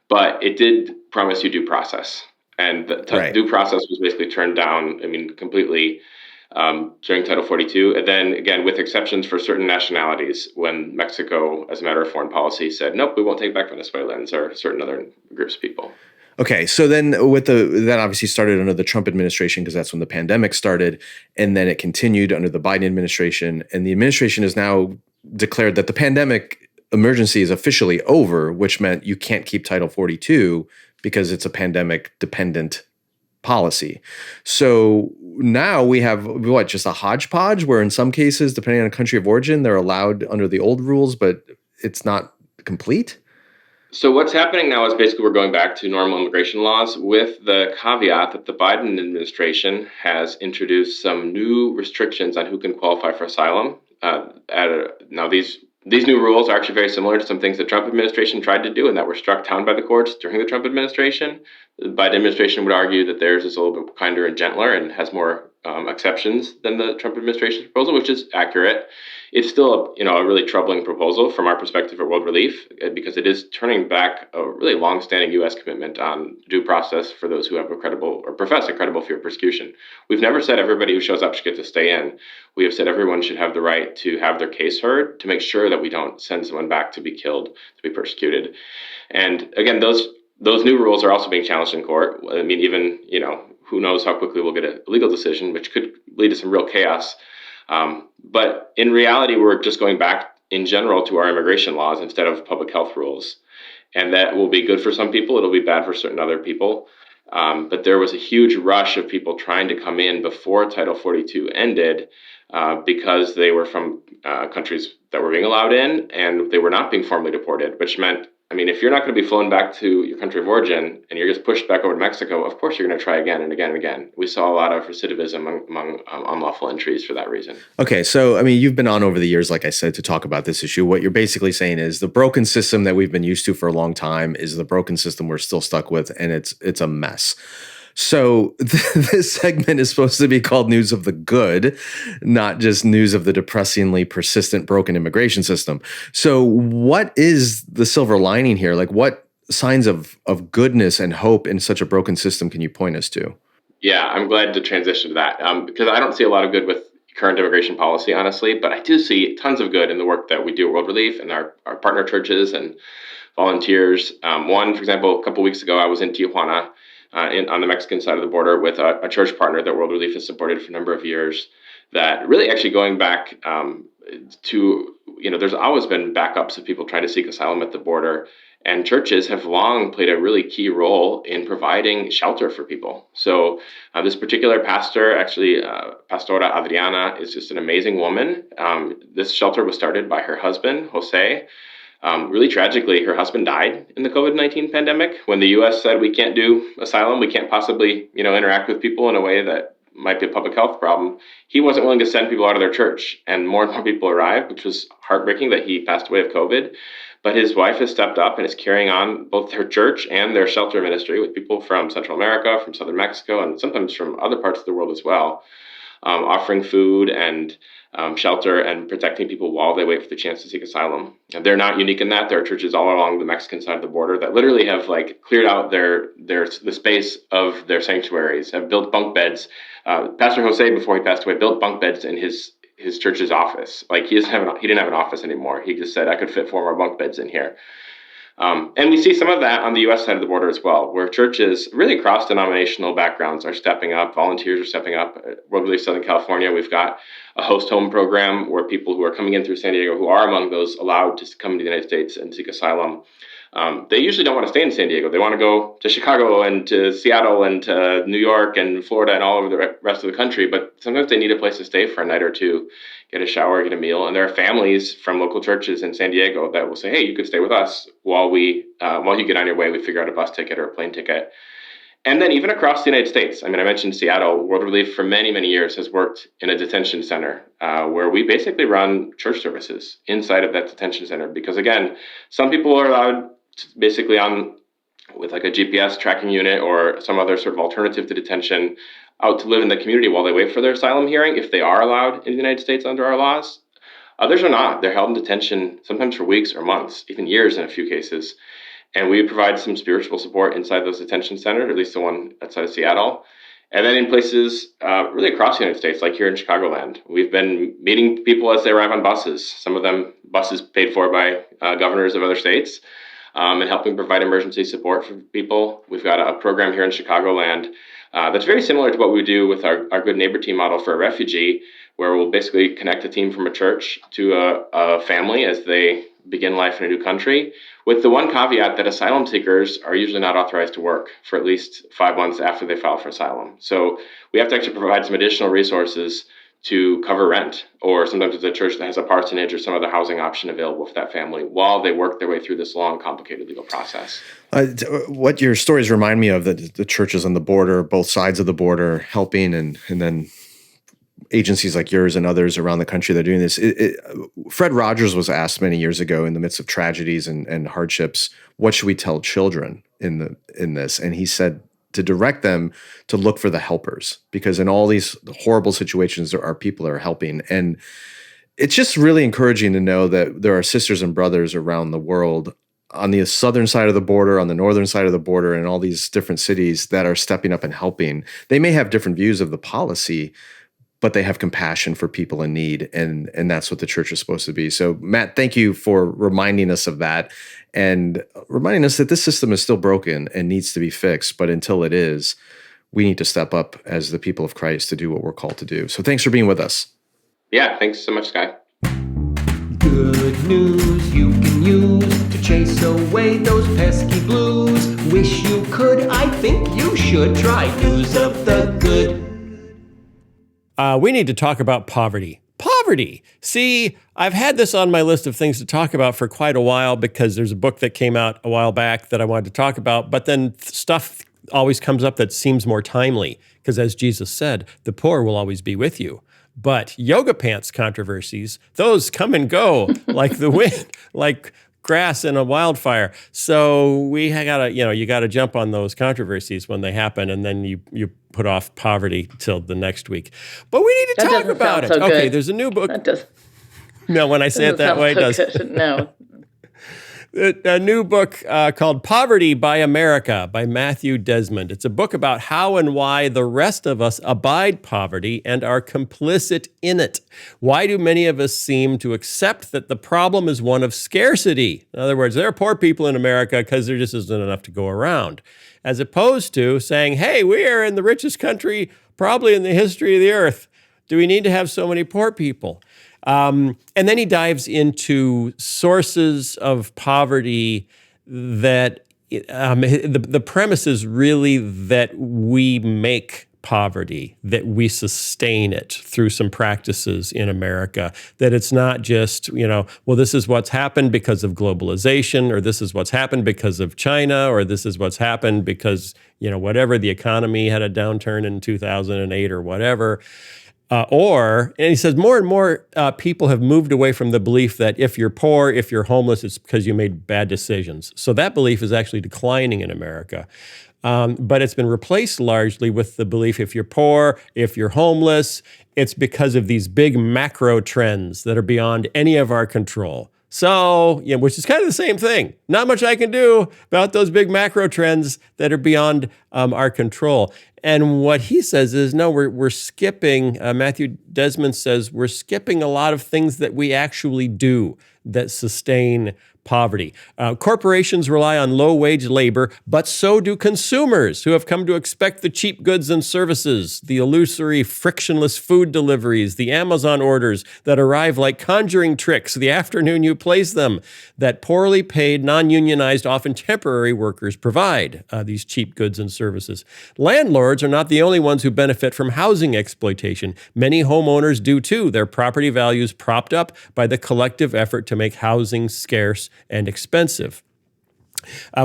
But it did promise you due process. And the due process was basically turned down, completely during Title 42. And then, again, with exceptions for certain nationalities, when Mexico, as a matter of foreign policy, said, nope, we won't take back Venezuelans or certain other groups of people. Okay, so then that obviously started under the Trump administration because that's when the pandemic started, and then it continued under the Biden administration, and the administration has now declared that the pandemic emergency is officially over, which meant you can't keep Title 42 because it's a pandemic-dependent policy. So now we have just a hodgepodge where in some cases, depending on the country of origin, they're allowed under the old rules, but it's not complete? So what's happening now is basically we're going back to normal immigration laws with the caveat that the Biden administration has introduced some new restrictions on who can qualify for asylum. Now these new rules are actually very similar to some things the Trump administration tried to do and that were struck down by the courts during the Trump administration. The Biden administration would argue that theirs is a little bit kinder and gentler and has more exceptions than the Trump administration's proposal, which is accurate. It's still a really troubling proposal from our perspective at World Relief because it is turning back a really long-standing U.S. commitment on due process for those who have a credible or profess a credible fear of persecution. We've never said everybody who shows up should get to stay in. We have said everyone should have the right to have their case heard to make sure that we don't send someone back to be killed, to be persecuted. And again, those new rules are also being challenged in court. I mean, even, who knows how quickly we'll get a legal decision, which could lead to some real chaos. But in reality, we're just going back in general to our immigration laws instead of public health rules. And that will be good for some people. It'll be bad for certain other people. But there was a huge rush of people trying to come in before Title 42 ended because they were from countries that were being allowed in and they were not being formally deported, which meant, if you're not going to be flown back to your country of origin and you're just pushed back over to Mexico, of course you're going to try again and again and again. We saw a lot of recidivism among unlawful entries for that reason. Okay, so you've been on over the years, like I said, to talk about this issue. What you're basically saying is the broken system that we've been used to for a long time is the broken system we're still stuck with, and it's a mess. So this segment is supposed to be called News of the Good, not just news of the depressingly persistent broken immigration system. So what is the silver lining here? Like, what signs of goodness and hope in such a broken system can you point us to? Yeah, I'm glad to transition to that because I don't see a lot of good with current immigration policy, honestly, but I do see tons of good in the work that we do at World Relief and our partner churches and volunteers. One, for example, a couple weeks ago, I was in Tijuana on the Mexican side of the border with a church partner that World Relief has supported for a number of years that really actually going back to, there's always been backups of people trying to seek asylum at the border, and churches have long played a really key role in providing shelter for people. So this particular pastor, actually, Pastora Adriana, is just an amazing woman. This shelter was started by her husband, Jose. Really tragically, her husband died in the COVID-19 pandemic when the U.S. said we can't do asylum, we can't possibly, interact with people in a way that might be a public health problem. He wasn't willing to send people out of their church, and more people arrived, which was heartbreaking that he passed away of COVID. But his wife has stepped up and is carrying on both their church and their shelter ministry with people from Central America, from Southern Mexico, and sometimes from other parts of the world as well, offering food and shelter and protecting people while they wait for the chance to seek asylum. And they're not unique in that. There are churches all along the Mexican side of the border that literally have cleared out the space of their sanctuaries, have built bunk beds. Pastor Jose, before he passed away, built bunk beds in his church's office. He didn't have an office anymore. He just said, I could fit 4 more bunk beds in here. And we see some of that on the U.S. side of the border as well, where churches really across denominational backgrounds are stepping up. Volunteers are stepping up. At World Relief Southern California, we've got a host home program where people who are coming in through San Diego, who are among those allowed to come to the United States and seek asylum, they usually don't want to stay in San Diego. They want to go to Chicago and to Seattle and to New York and Florida and all over the rest of the country. But sometimes they need a place to stay for a night or two, get a shower, get a meal. And there are families from local churches in San Diego that will say, hey, you could stay with us while you get on your way. We figure out a bus ticket or a plane ticket. And then even across the United States, I mentioned Seattle. World Relief for many, many years has worked in a detention center where we basically run church services inside of that detention center. Because again, some people are allowed basically with a GPS tracking unit or some other sort of alternative to detention out to live in the community while they wait for their asylum hearing, if they are allowed in the United States under our laws. Others are not. They're held in detention sometimes for weeks or months, even years in a few cases. And we provide some spiritual support inside those detention centers, or at least the one outside of Seattle. And then in places really across the United States, like here in Chicagoland, we've been meeting people as they arrive on buses, some of them buses paid for by governors of other states, and helping provide emergency support for people. We've got a program here in Chicagoland that's very similar to what we do with our Good Neighbor Team model for a refugee, where we'll basically connect a team from a church to a family as they begin life in a new country, with the one caveat that asylum seekers are usually not authorized to work for at least 5 months after they file for asylum. So we have to actually provide some additional resources to cover rent, or sometimes it's a church that has a parsonage or some other housing option available for that family while they work their way through this long, complicated legal process. What your stories remind me of, the churches on the border, both sides of the border, helping, and then agencies like yours and others around the country that are doing this. Fred Rogers was asked many years ago, in the midst of tragedies and hardships, what should we tell children in this? And he said to direct them to look for the helpers, because in all these horrible situations, there are people that are helping. And it's just really encouraging to know that there are sisters and brothers around the world, on the southern side of the border, on the northern side of the border, in all these different cities, that are stepping up and helping. They may have different views of the policy, but they have compassion for people in need, and that's what the church is supposed to be. So, Matt, thank you for reminding us of that, and reminding us that this system is still broken and needs to be fixed. But until it is, we need to step up as the people of Christ to do what we're called to do. So thanks for being with us. Yeah, thanks so much, Skye. Good news you can use to chase away those pesky blues. Wish you could, I think you should try News of the Good. We need to talk about poverty. Poverty. See, I've had this on my list of things to talk about for quite a while, because there's a book that came out a while back that I wanted to talk about, but then stuff always comes up that seems more timely, because as Jesus said, the poor will always be with you. But yoga pants controversies, those come and go like the wind, like grass in a wildfire. So we gotta, you gotta jump on those controversies when they happen, and then you put off poverty till the next week. But we need to talk about it. So okay, good. there's a new book. That does. No, when I say it that way, it does. No. A new book called Poverty by America by Matthew Desmond. It's a book about how and why the rest of us abide poverty and are complicit in it. Why do many of us seem to accept that the problem is one of scarcity? In other words, there are poor people in America because there just isn't enough to go around, as opposed to saying, hey, we are in the richest country probably in the history of the earth. Do we need to have so many poor people? And then he dives into sources of poverty that the premise is really that we make poverty, that we sustain it through some practices in America, that it's not just, well, this is what's happened because of globalization, or this is what's happened because of China, or this is what's happened because, whatever, the economy had a downturn in 2008 or whatever. And he says more and more people have moved away from the belief that if you're poor, if you're homeless, it's because you made bad decisions. So that belief is actually declining in America. But it's been replaced largely with the belief if you're poor, if you're homeless, it's because of these big macro trends that are beyond any of our control. So, which is kind of the same thing. Not much I can do about those big macro trends that are beyond our control. And what he says is, no, we're skipping, Matthew Desmond says, we're skipping a lot of things that we actually do that sustain poverty. Corporations rely on low-wage labor, but so do consumers, who have come to expect the cheap goods and services, the illusory, frictionless food deliveries, the Amazon orders that arrive like conjuring tricks the afternoon you place them, that poorly paid, non-unionized, often temporary workers provide, these cheap goods and services. Landlords are not the only ones who benefit from housing exploitation. Many homeowners do too, their property values propped up by the collective effort to make housing scarce and expensive.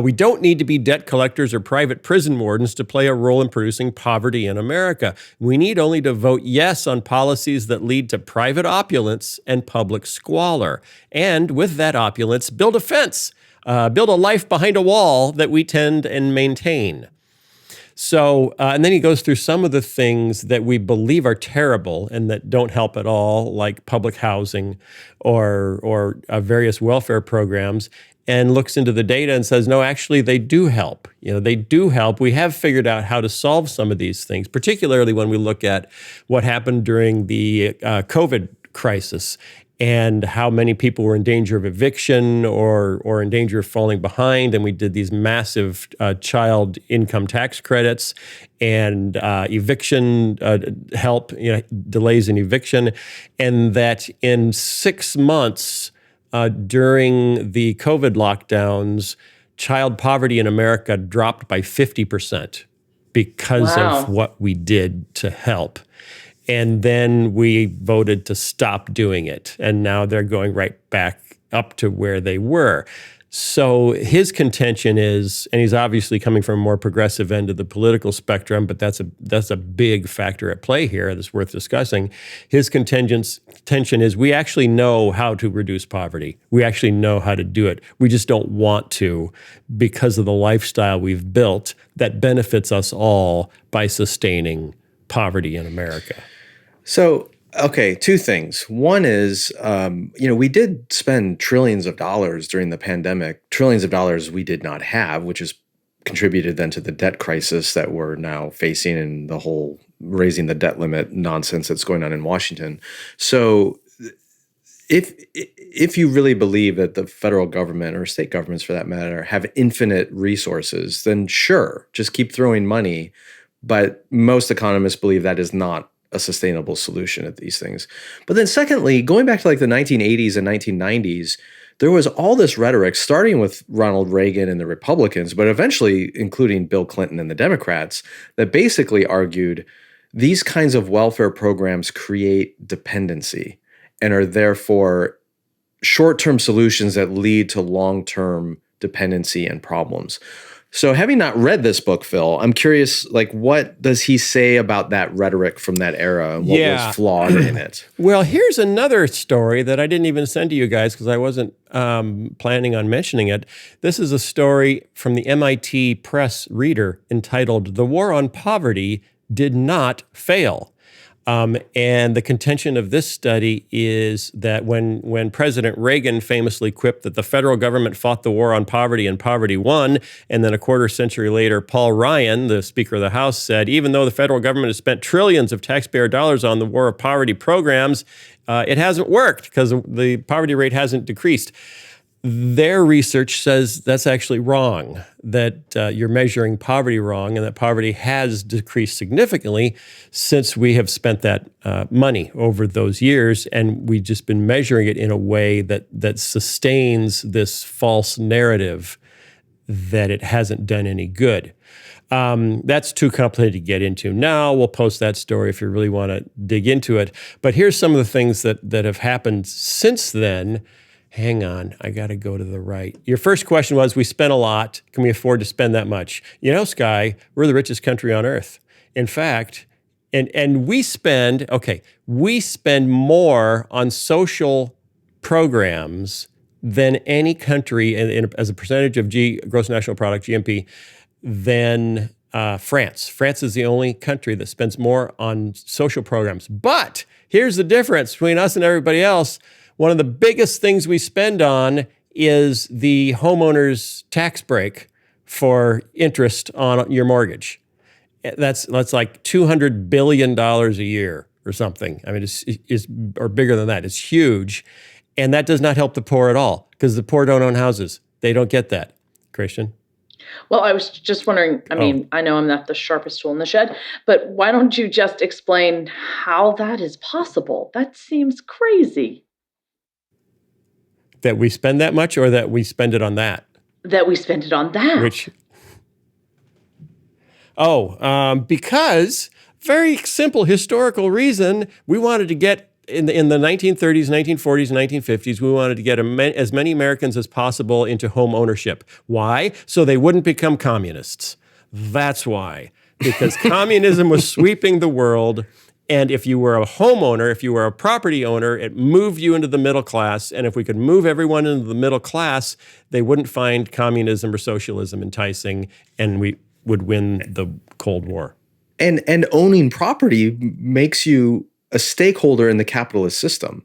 We don't need to be debt collectors or private prison wardens to play a role in producing poverty in America. We need only to vote yes on policies that lead to private opulence and public squalor. And with that opulence, build a fence, build a life behind a wall that we tend and maintain. So, and then he goes through some of the things that we believe are terrible and that don't help at all, like public housing or various welfare programs, and looks into the data and says, no, actually, they do help. They do help. We have figured out how to solve some of these things, particularly when we look at what happened during the COVID crisis and how many people were in danger of eviction or in danger of falling behind. And we did these massive child income tax credits and eviction help, delays in eviction. And that in 6 months, during the COVID lockdowns, child poverty in America dropped by 50% because of what we did to help. And then we voted to stop doing it. And now they're going right back up to where they were. So his contention is, and he's obviously coming from a more progressive end of the political spectrum, but that's a big factor at play here that's worth discussing. His contention is we actually know how to reduce poverty. We actually know how to do it. We just don't want to because of the lifestyle we've built that benefits us all by sustaining poverty in America. So, okay, two things. One is, we did spend trillions of dollars during the pandemic, trillions of dollars we did not have, which has contributed then to the debt crisis that we're now facing and the whole raising the debt limit nonsense that's going on in Washington. So if you really believe that the federal government or state governments for that matter have infinite resources, then sure, just keep throwing money. But most economists believe that is not a sustainable solution at these things. But then secondly, going back to like the 1980s and 1990s, there was all this rhetoric starting with Ronald Reagan and the Republicans, but eventually including Bill Clinton and the Democrats, that basically argued these kinds of welfare programs create dependency and are therefore short-term solutions that lead to long-term dependency and problems. So having not read this book, Phil, I'm curious, like, what does he say about that rhetoric from that era and what was flawed in it? Well, here's another story that I didn't even send to you guys because I wasn't planning on mentioning it. This is a story from the MIT Press Reader entitled "The War on Poverty Did Not Fail." And the contention of this study is that when President Reagan famously quipped that the federal government fought the war on poverty and poverty won, and then a quarter century later, Paul Ryan, the Speaker of the House, said, even though the federal government has spent trillions of taxpayer dollars on the war of poverty programs, it hasn't worked because the poverty rate hasn't decreased. Their research says that's actually wrong, that you're measuring poverty wrong and that poverty has decreased significantly since we have spent that money over those years, and we've just been measuring it in a way that sustains this false narrative that it hasn't done any good. That's too complicated to get into now. We'll post that story if you really want to dig into it. But here's some of the things that have happened since then. Hang on, I got to go to the right. Your first question was, we spent a lot. Can we afford to spend that much? You know, Skye, we're the richest country on earth. In fact, and we spend more on social programs than any country as a percentage of gross national product, GNP, than France. France is the only country that spends more on social programs. But here's the difference between us and everybody else. One of the biggest things we spend on is the homeowner's tax break for interest on your mortgage. That's like $200 billion a year or something. I mean, it's or bigger than that. It's huge. And that does not help the poor at all because the poor don't own houses. They don't get that. Christian? Well, I was just wondering, I know I'm not the sharpest tool in the shed, but why don't you just explain how that is possible? That seems crazy. That we spend that much or that we spend it on that? That we spend it on that. Because very simple historical reason, we wanted to get, in the 1930s, 1940s, 1950s, we wanted to get as many Americans as possible into home ownership. Why? So they wouldn't become communists. That's why. Because communism was sweeping the world. And if you were a homeowner, if you were a property owner, it moved you into the middle class. And if we could move everyone into the middle class, they wouldn't find communism or socialism enticing, and we would win the Cold War. And owning property makes you a stakeholder in the capitalist system.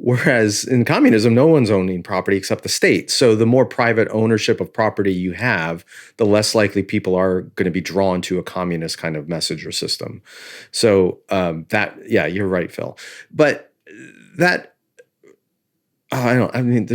Whereas in communism, no one's owning property except the state. So the more private ownership of property you have, the less likely people are going to be drawn to a communist kind of message or system. So you're right, Phil. But there's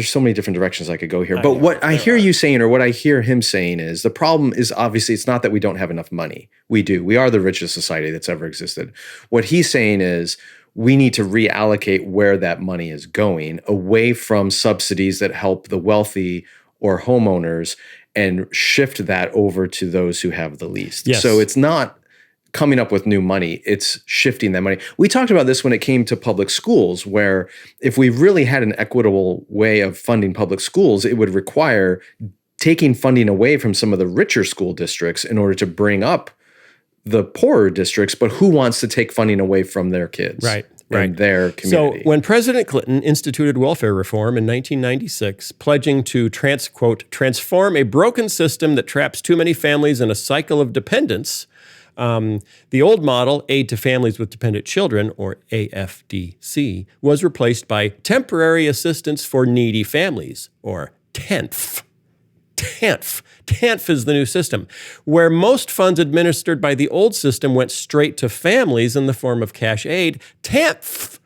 so many different directions I could go here. But what I hear you saying, or what I hear him saying, is the problem is obviously it's not that we don't have enough money. We do. We are the richest society that's ever existed. What he's saying is, we need to reallocate where that money is going away from subsidies that help the wealthy or homeowners and shift that over to those who have the least. Yes. So it's not coming up with new money, it's shifting that money. We talked about this when it came to public schools, where if we really had an equitable way of funding public schools, it would require taking funding away from some of the richer school districts in order to bring up the poorer districts. But who wants to take funding away from their kids? Right. And their community. So when President Clinton instituted welfare reform in 1996, pledging to, quote, transform a broken system that traps too many families in a cycle of dependence, the old model, Aid to Families with Dependent Children, or AFDC, was replaced by Temporary Assistance for Needy Families, or TANF. TANF is the new system, where most funds administered by the old system went straight to families in the form of cash aid. TANF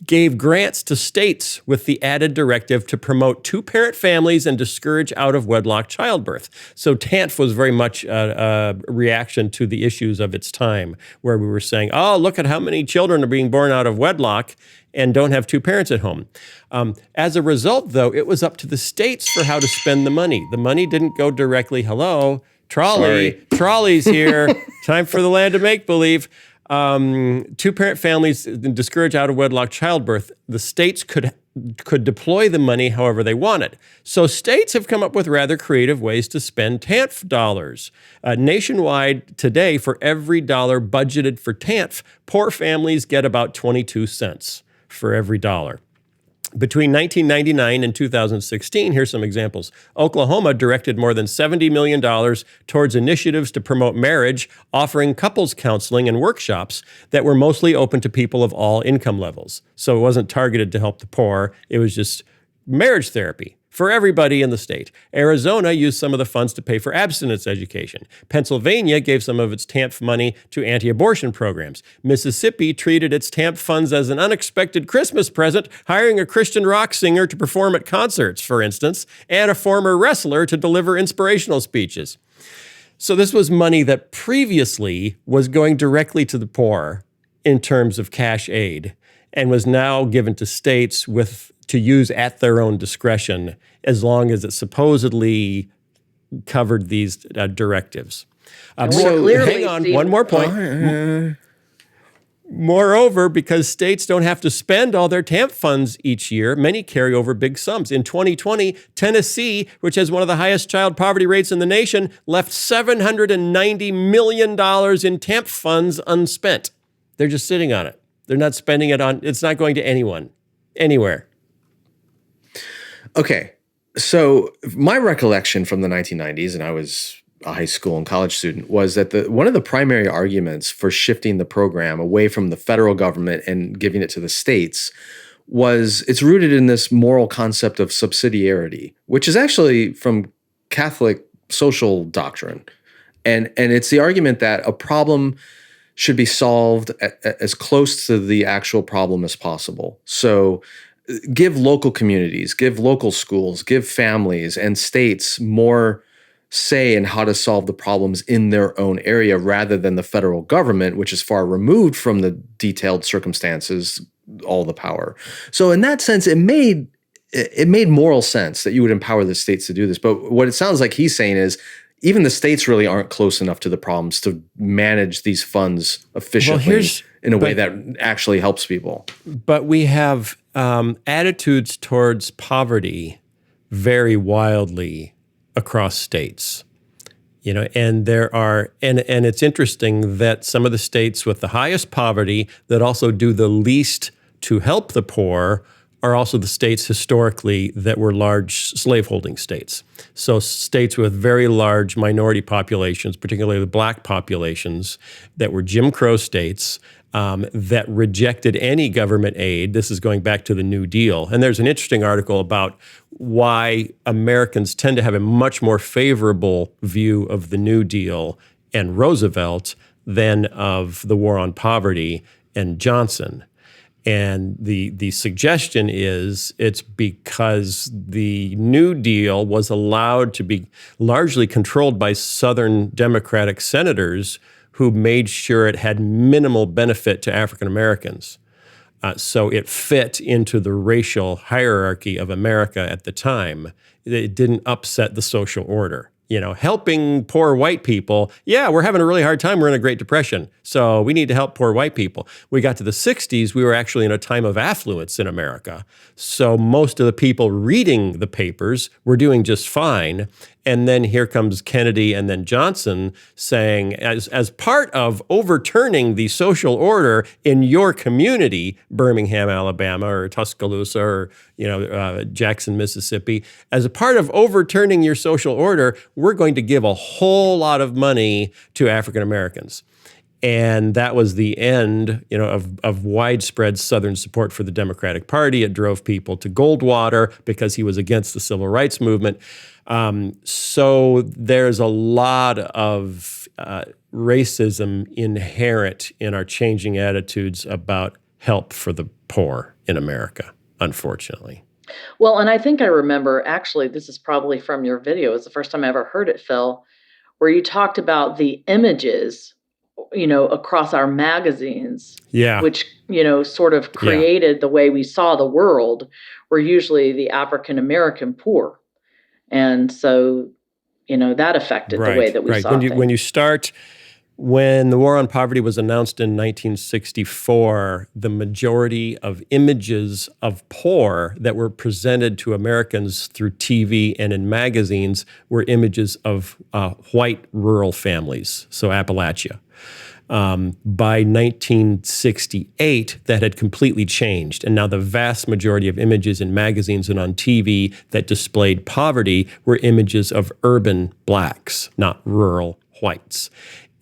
gave grants to states with the added directive to promote two-parent families and discourage out-of-wedlock childbirth. So TANF was very much a reaction to the issues of its time, where we were saying, oh, look at how many children are being born out of wedlock and don't have two parents at home. As a result, though, it was up to the states for how to spend the money. The money didn't go directly, hello, trolley's here, time for the land of make-believe. Two-parent families discourage out-of-wedlock childbirth. The states could deploy the money however they wanted. So states have come up with rather creative ways to spend TANF dollars. Nationwide today, for every dollar budgeted for TANF, poor families get about 22 cents for every dollar. Between 1999 and 2016, here's some examples. Oklahoma directed more than $70 million towards initiatives to promote marriage, offering couples counseling and workshops that were mostly open to people of all income levels. So it wasn't targeted to help the poor. It was just marriage therapy for everybody in the state. Arizona used some of the funds to pay for abstinence education. Pennsylvania gave some of its TANF money to anti-abortion programs. Mississippi treated its TANF funds as an unexpected Christmas present, hiring a Christian rock singer to perform at concerts, for instance, and a former wrestler to deliver inspirational speeches. So this was money that previously was going directly to the poor in terms of cash aid, and was now given to states to use at their own discretion, as long as it supposedly covered these directives. So hang on, one more point. Moreover, because states don't have to spend all their TANF funds each year, many carry over big sums. In 2020, Tennessee, which has one of the highest child poverty rates in the nation, left $790 million in TANF funds unspent. They're just sitting on it. They're not spending it on, it's not going to anyone, anywhere. Okay, so my recollection from the 1990s, and I was a high school and college student, was that one of the primary arguments for shifting the program away from the federal government and giving it to the states was it's rooted in this moral concept of subsidiarity, which is actually from Catholic social doctrine. And it's the argument that a problem should be solved as close to the actual problem as possible. So give local communities, give local schools, give families and states more say in how to solve the problems in their own area rather than the federal government, which is far removed from the detailed circumstances, all the power. So in that sense, it made moral sense that you would empower the states to do this. But what it sounds like he's saying is even the states really aren't close enough to the problems to manage these funds efficiently in a way that actually helps people. But we have attitudes towards poverty vary wildly across states. And there are, and it's interesting that some of the states with the highest poverty that also do the least to help the poor are also the states historically that were large slaveholding states. So states with very large minority populations, particularly the black populations, that were Jim Crow states, that rejected any government aid. This is going back to the New Deal. And there's an interesting article about why Americans tend to have a much more favorable view of the New Deal and Roosevelt than of the war on poverty and Johnson. And the suggestion is it's because the New Deal was allowed to be largely controlled by Southern Democratic senators who made sure it had minimal benefit to African Americans. So it fit into the racial hierarchy of America at the time. It didn't upset the social order. Helping poor white people, yeah, we're having a really hard time. We're in a Great Depression, so we need to help poor white people. We got to the 60s, we were actually in a time of affluence in America. So most of the people reading the papers were doing just fine. And then here comes Kennedy and then Johnson saying, as part of overturning the social order in your community, Birmingham, Alabama, or Tuscaloosa, or Jackson, Mississippi, as a part of overturning your social order, we're going to give a whole lot of money to African Americans. And that was the end, of widespread Southern support for the Democratic Party. It drove people to Goldwater because he was against the civil rights movement. So there's a lot of racism inherent in our changing attitudes about help for the poor in America, unfortunately. Well, and I think I remember, actually, this is probably from your video. It's the first time I ever heard it, Phil, where you talked about the images, across our magazines, which, sort of created the way we saw the world, were usually the African-American poor. And so, that affected the way that we saw things. When the War on Poverty was announced in 1964, the majority of images of poor that were presented to Americans through TV and in magazines were images of white rural families, so Appalachia. By 1968, that had completely changed. And now the vast majority of images in magazines and on TV that displayed poverty were images of urban blacks, not rural whites.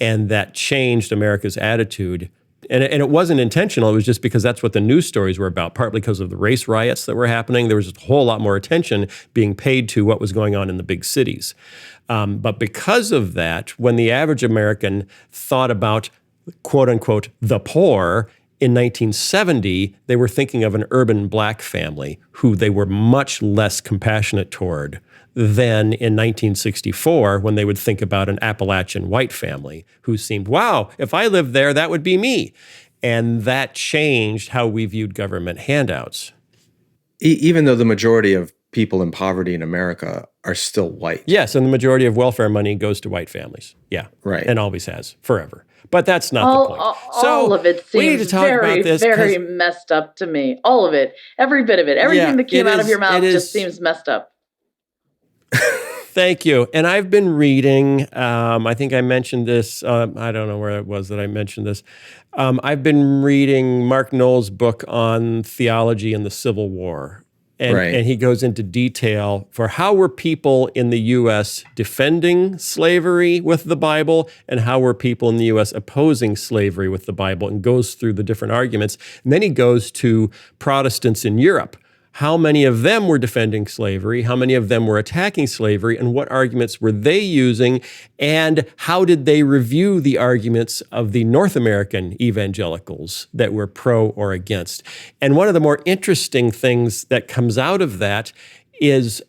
And that changed America's attitude. And it wasn't intentional. It was just because that's what the news stories were about, partly because of the race riots that were happening. There was a whole lot more attention being paid to what was going on in the big cities. But because of that, when the average American thought about, quote unquote, the poor, in 1970, they were thinking of an urban black family who they were much less compassionate toward than in 1964 when they would think about an Appalachian white family who seemed, wow, if I lived there, that would be me. And that changed how we viewed government handouts. Even though the majority of people in poverty in America are still white. Yes, and the majority of welfare money goes to white families. Yeah, right. And always has, forever. But that's not the point. All of it seems very messed up to me. All of it. Every bit of it. Everything that came out of your mouth just seems messed up. Thank you. And I've been reading, I think I mentioned this, I don't know where it was that I mentioned this. I've been reading Mark Knoll's book on theology and the Civil War. And he goes into detail for how were people in the U.S. defending slavery with the Bible and how were people in the U.S. opposing slavery with the Bible, and goes through the different arguments. And then he goes to Protestants in Europe. How many of them were defending slavery? How many of them were attacking slavery? And what arguments were they using? And how did they review the arguments of the North American evangelicals that were pro or against? And one of the more interesting things that comes out of that is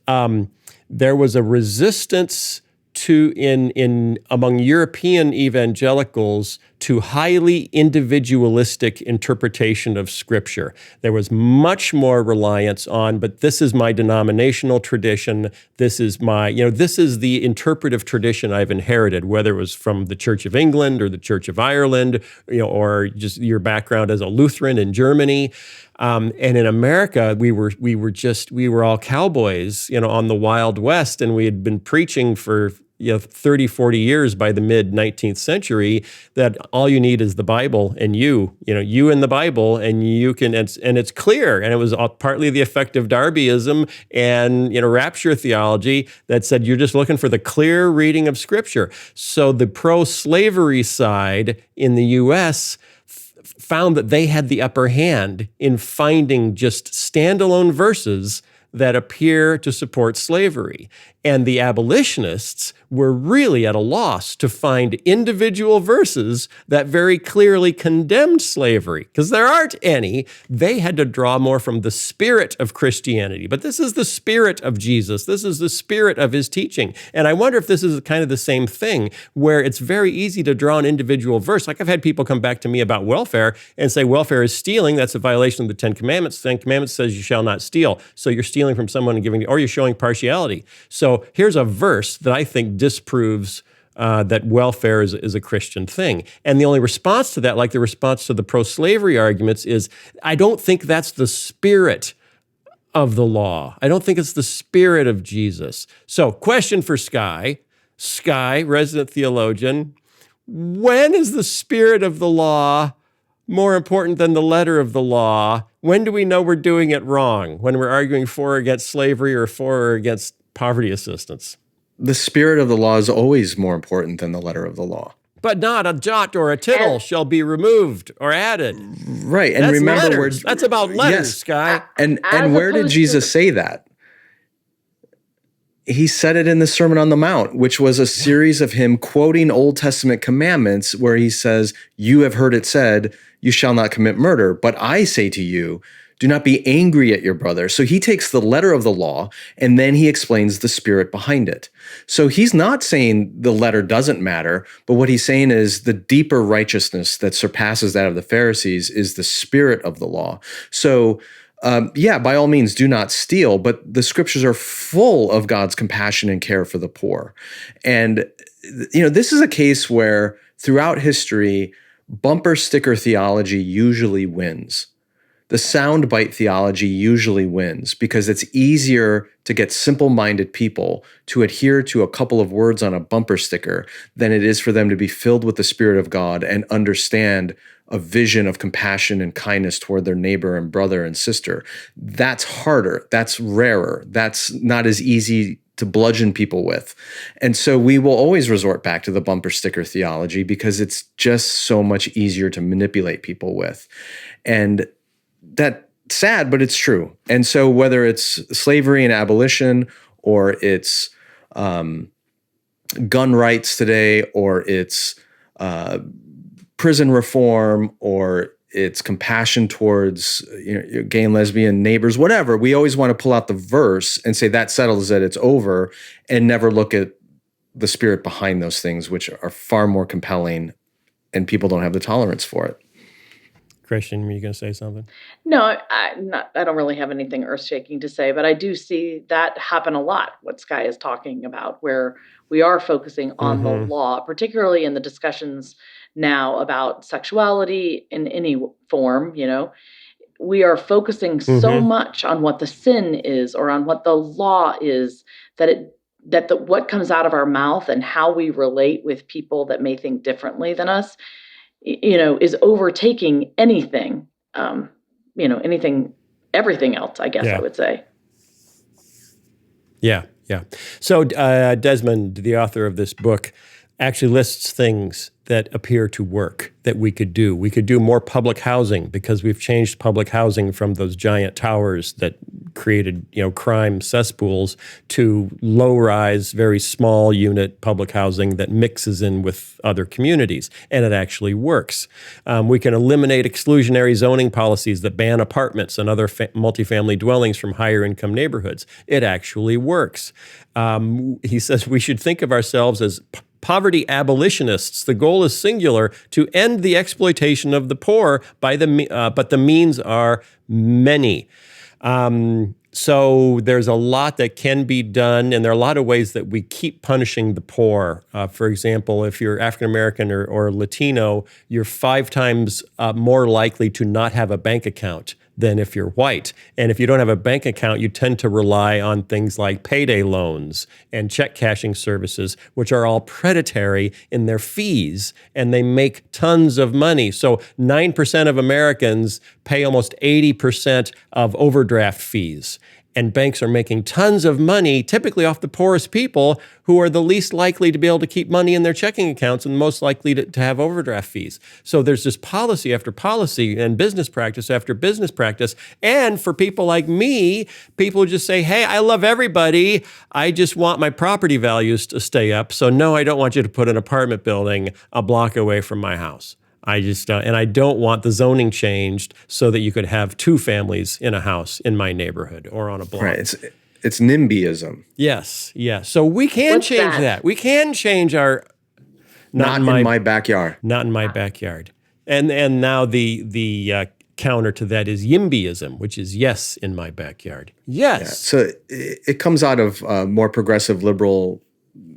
there was a resistance among European evangelicals to highly individualistic interpretation of Scripture. There was much more reliance on, but this is my denominational tradition. This is this is the interpretive tradition I've inherited, whether it was from the Church of England or the Church of Ireland, or just your background as a Lutheran in Germany. And in America, we were all cowboys, on the Wild West, and we had been preaching for 30, 40 years by the mid-19th century that all you need is the Bible and you and the Bible, and you can, and it's clear. And it was partly the effect of Darbyism and, rapture theology that said you're just looking for the clear reading of Scripture. So the pro-slavery side in the U.S. found that they had the upper hand in finding just standalone verses that appear to support slavery. And the abolitionists were really at a loss to find individual verses that very clearly condemned slavery, because there aren't any. They had to draw more from the spirit of Christianity. But this is the spirit of Jesus. This is the spirit of his teaching. And I wonder if this is kind of the same thing, where it's very easy to draw an individual verse. Like I've had people come back to me about welfare and say welfare is stealing. That's a violation of the Ten Commandments. The Ten Commandments says you shall not steal. So you're stealing from someone and giving, or you're showing partiality. So here's a verse that I think disproves that welfare is a Christian thing. And the only response to that, like the response to the pro-slavery arguments, is I don't think that's the spirit of the law. I don't think it's the spirit of Jesus. So question for Skye. Skye, resident theologian, when is the spirit of the law more important than the letter of the law? When do we know we're doing it wrong? When we're arguing for or against slavery or for or against poverty assistance? The spirit of the law is always more important than the letter of the law. But not a jot or a tittle shall be removed or added. Right. And that's remember, letters. That's about letters, yes. Skye. And where did Jesus say that? He said it in the Sermon on the Mount, which was a series of him quoting Old Testament commandments where he says, you have heard it said, you shall not commit murder. But I say to you, do not be angry at your brother. So he takes the letter of the law and then he explains the spirit behind it. So he's not saying the letter doesn't matter, but what he's saying is the deeper righteousness that surpasses that of the Pharisees is the spirit of the law. So by all means, do not steal, but the scriptures are full of God's compassion and care for the poor. And, this is a case where throughout history, bumper sticker theology usually wins. The soundbite theology usually wins because it's easier to get simple-minded people to adhere to a couple of words on a bumper sticker than it is for them to be filled with the Spirit of God and understand a vision of compassion and kindness toward their neighbor and brother and sister. That's harder. That's rarer. That's not as easy to bludgeon people with. And so we will always resort back to the bumper sticker theology because it's just so much easier to manipulate people with. And that's sad, but it's true. And so whether it's slavery and abolition, or it's gun rights today, or it's prison reform, or it's compassion towards gay and lesbian neighbors, whatever, we always want to pull out the verse and say that settles it, it's over, and never look at the spirit behind those things, which are far more compelling, and people don't have the tolerance for it. Christian, were you going to say something? No, I don't really have anything earth-shaking to say, but I do see that happen a lot, what Skye is talking about, where we are focusing on the law, particularly in the discussions now about sexuality in any form. We are focusing so much on what the sin is or on what the law is that what comes out of our mouth and how we relate with people that may think differently than us, is overtaking anything, everything else, I guess I would say. Yeah. So Desmond, the author of this book, actually lists things that appear to work that we could do. We could do more public housing because we've changed public housing from those giant towers that created, crime cesspools to low-rise, very small unit public housing that mixes in with other communities, and it actually works. We can eliminate exclusionary zoning policies that ban apartments and other multifamily dwellings from higher income neighborhoods. It actually works. He says we should think of ourselves as poverty abolitionists. The goal is singular: to end the exploitation of the poor but the means are many. So there's a lot that can be done, and there are a lot of ways that we keep punishing the poor. For example, if you're African-American or Latino, you're 5 times more likely to not have a bank account than if you're white. And if you don't have a bank account, you tend to rely on things like payday loans and check cashing services, which are all predatory in their fees, and they make tons of money. So 9% of Americans pay almost 80% of overdraft fees. And banks are making tons of money, typically off the poorest people who are the least likely to be able to keep money in their checking accounts and most likely to have overdraft fees. So there's just policy after policy and business practice after business practice. And for people like me, people just say, hey, I love everybody. I just want my property values to stay up. So no, I don't want you to put an apartment building a block away from my house. And I don't want the zoning changed so that you could have 2 families in a house in my neighborhood or on a block. Right. It's NIMBYism. Yes. So we can change that? We can change our not in my backyard. Not in my backyard. And now the counter to that is YIMBYism, which is yes in my backyard. Yes. Yeah. So it comes out of more progressive liberal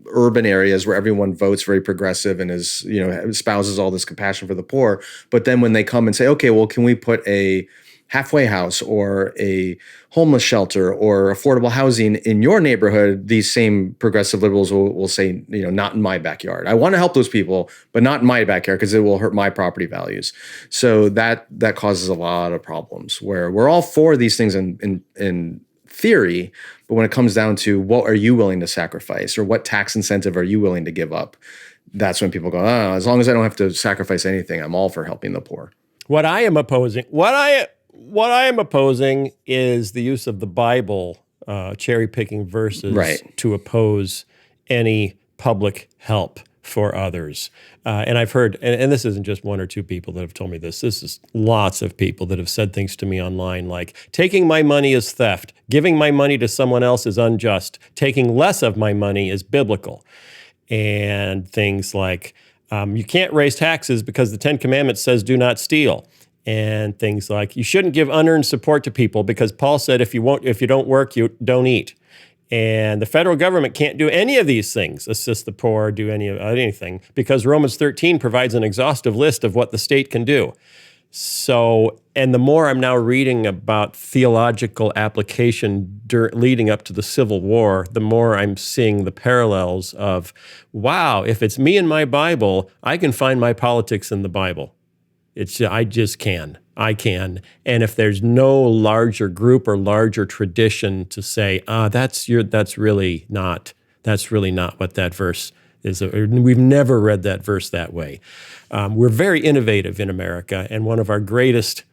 urban areas where everyone votes very progressive and is, espouses all this compassion for the poor. But then when they come and say, okay, well, can we put a halfway house or a homeless shelter or affordable housing in your neighborhood, these same progressive liberals will say, not in my backyard. I want to help those people, but not in my backyard because it will hurt my property values. So that causes a lot of problems where we're all for these things in theory, but when it comes down to what are you willing to sacrifice or what tax incentive are you willing to give up, that's when people go, as long as I don't have to sacrifice anything, I'm all for helping the poor. What I am opposing is the use of the Bible, cherry picking verses to oppose any public help for others. And I've heard, and this isn't just 1 or 2 people that have told me this. This is lots of people that have said things to me online like, taking my money is theft. Giving my money to someone else is unjust. Taking less of my money is biblical. And things like, you can't raise taxes because the 10 Commandments says do not steal. And things like, you shouldn't give unearned support to people because Paul said if you don't work, you don't eat. And the federal government can't do any of these things, assist the poor, do anything, because Romans 13 provides an exhaustive list of what the state can do. So, and the more I'm now reading about theological application leading up to the Civil War, the more I'm seeing the parallels of, wow, if it's me and my Bible, I can find my politics in the Bible. I can. And if there's no larger group or larger tradition to say, that's really not what that verse is. We've never read that verse that way. We're very innovative in America, and one of our greatest,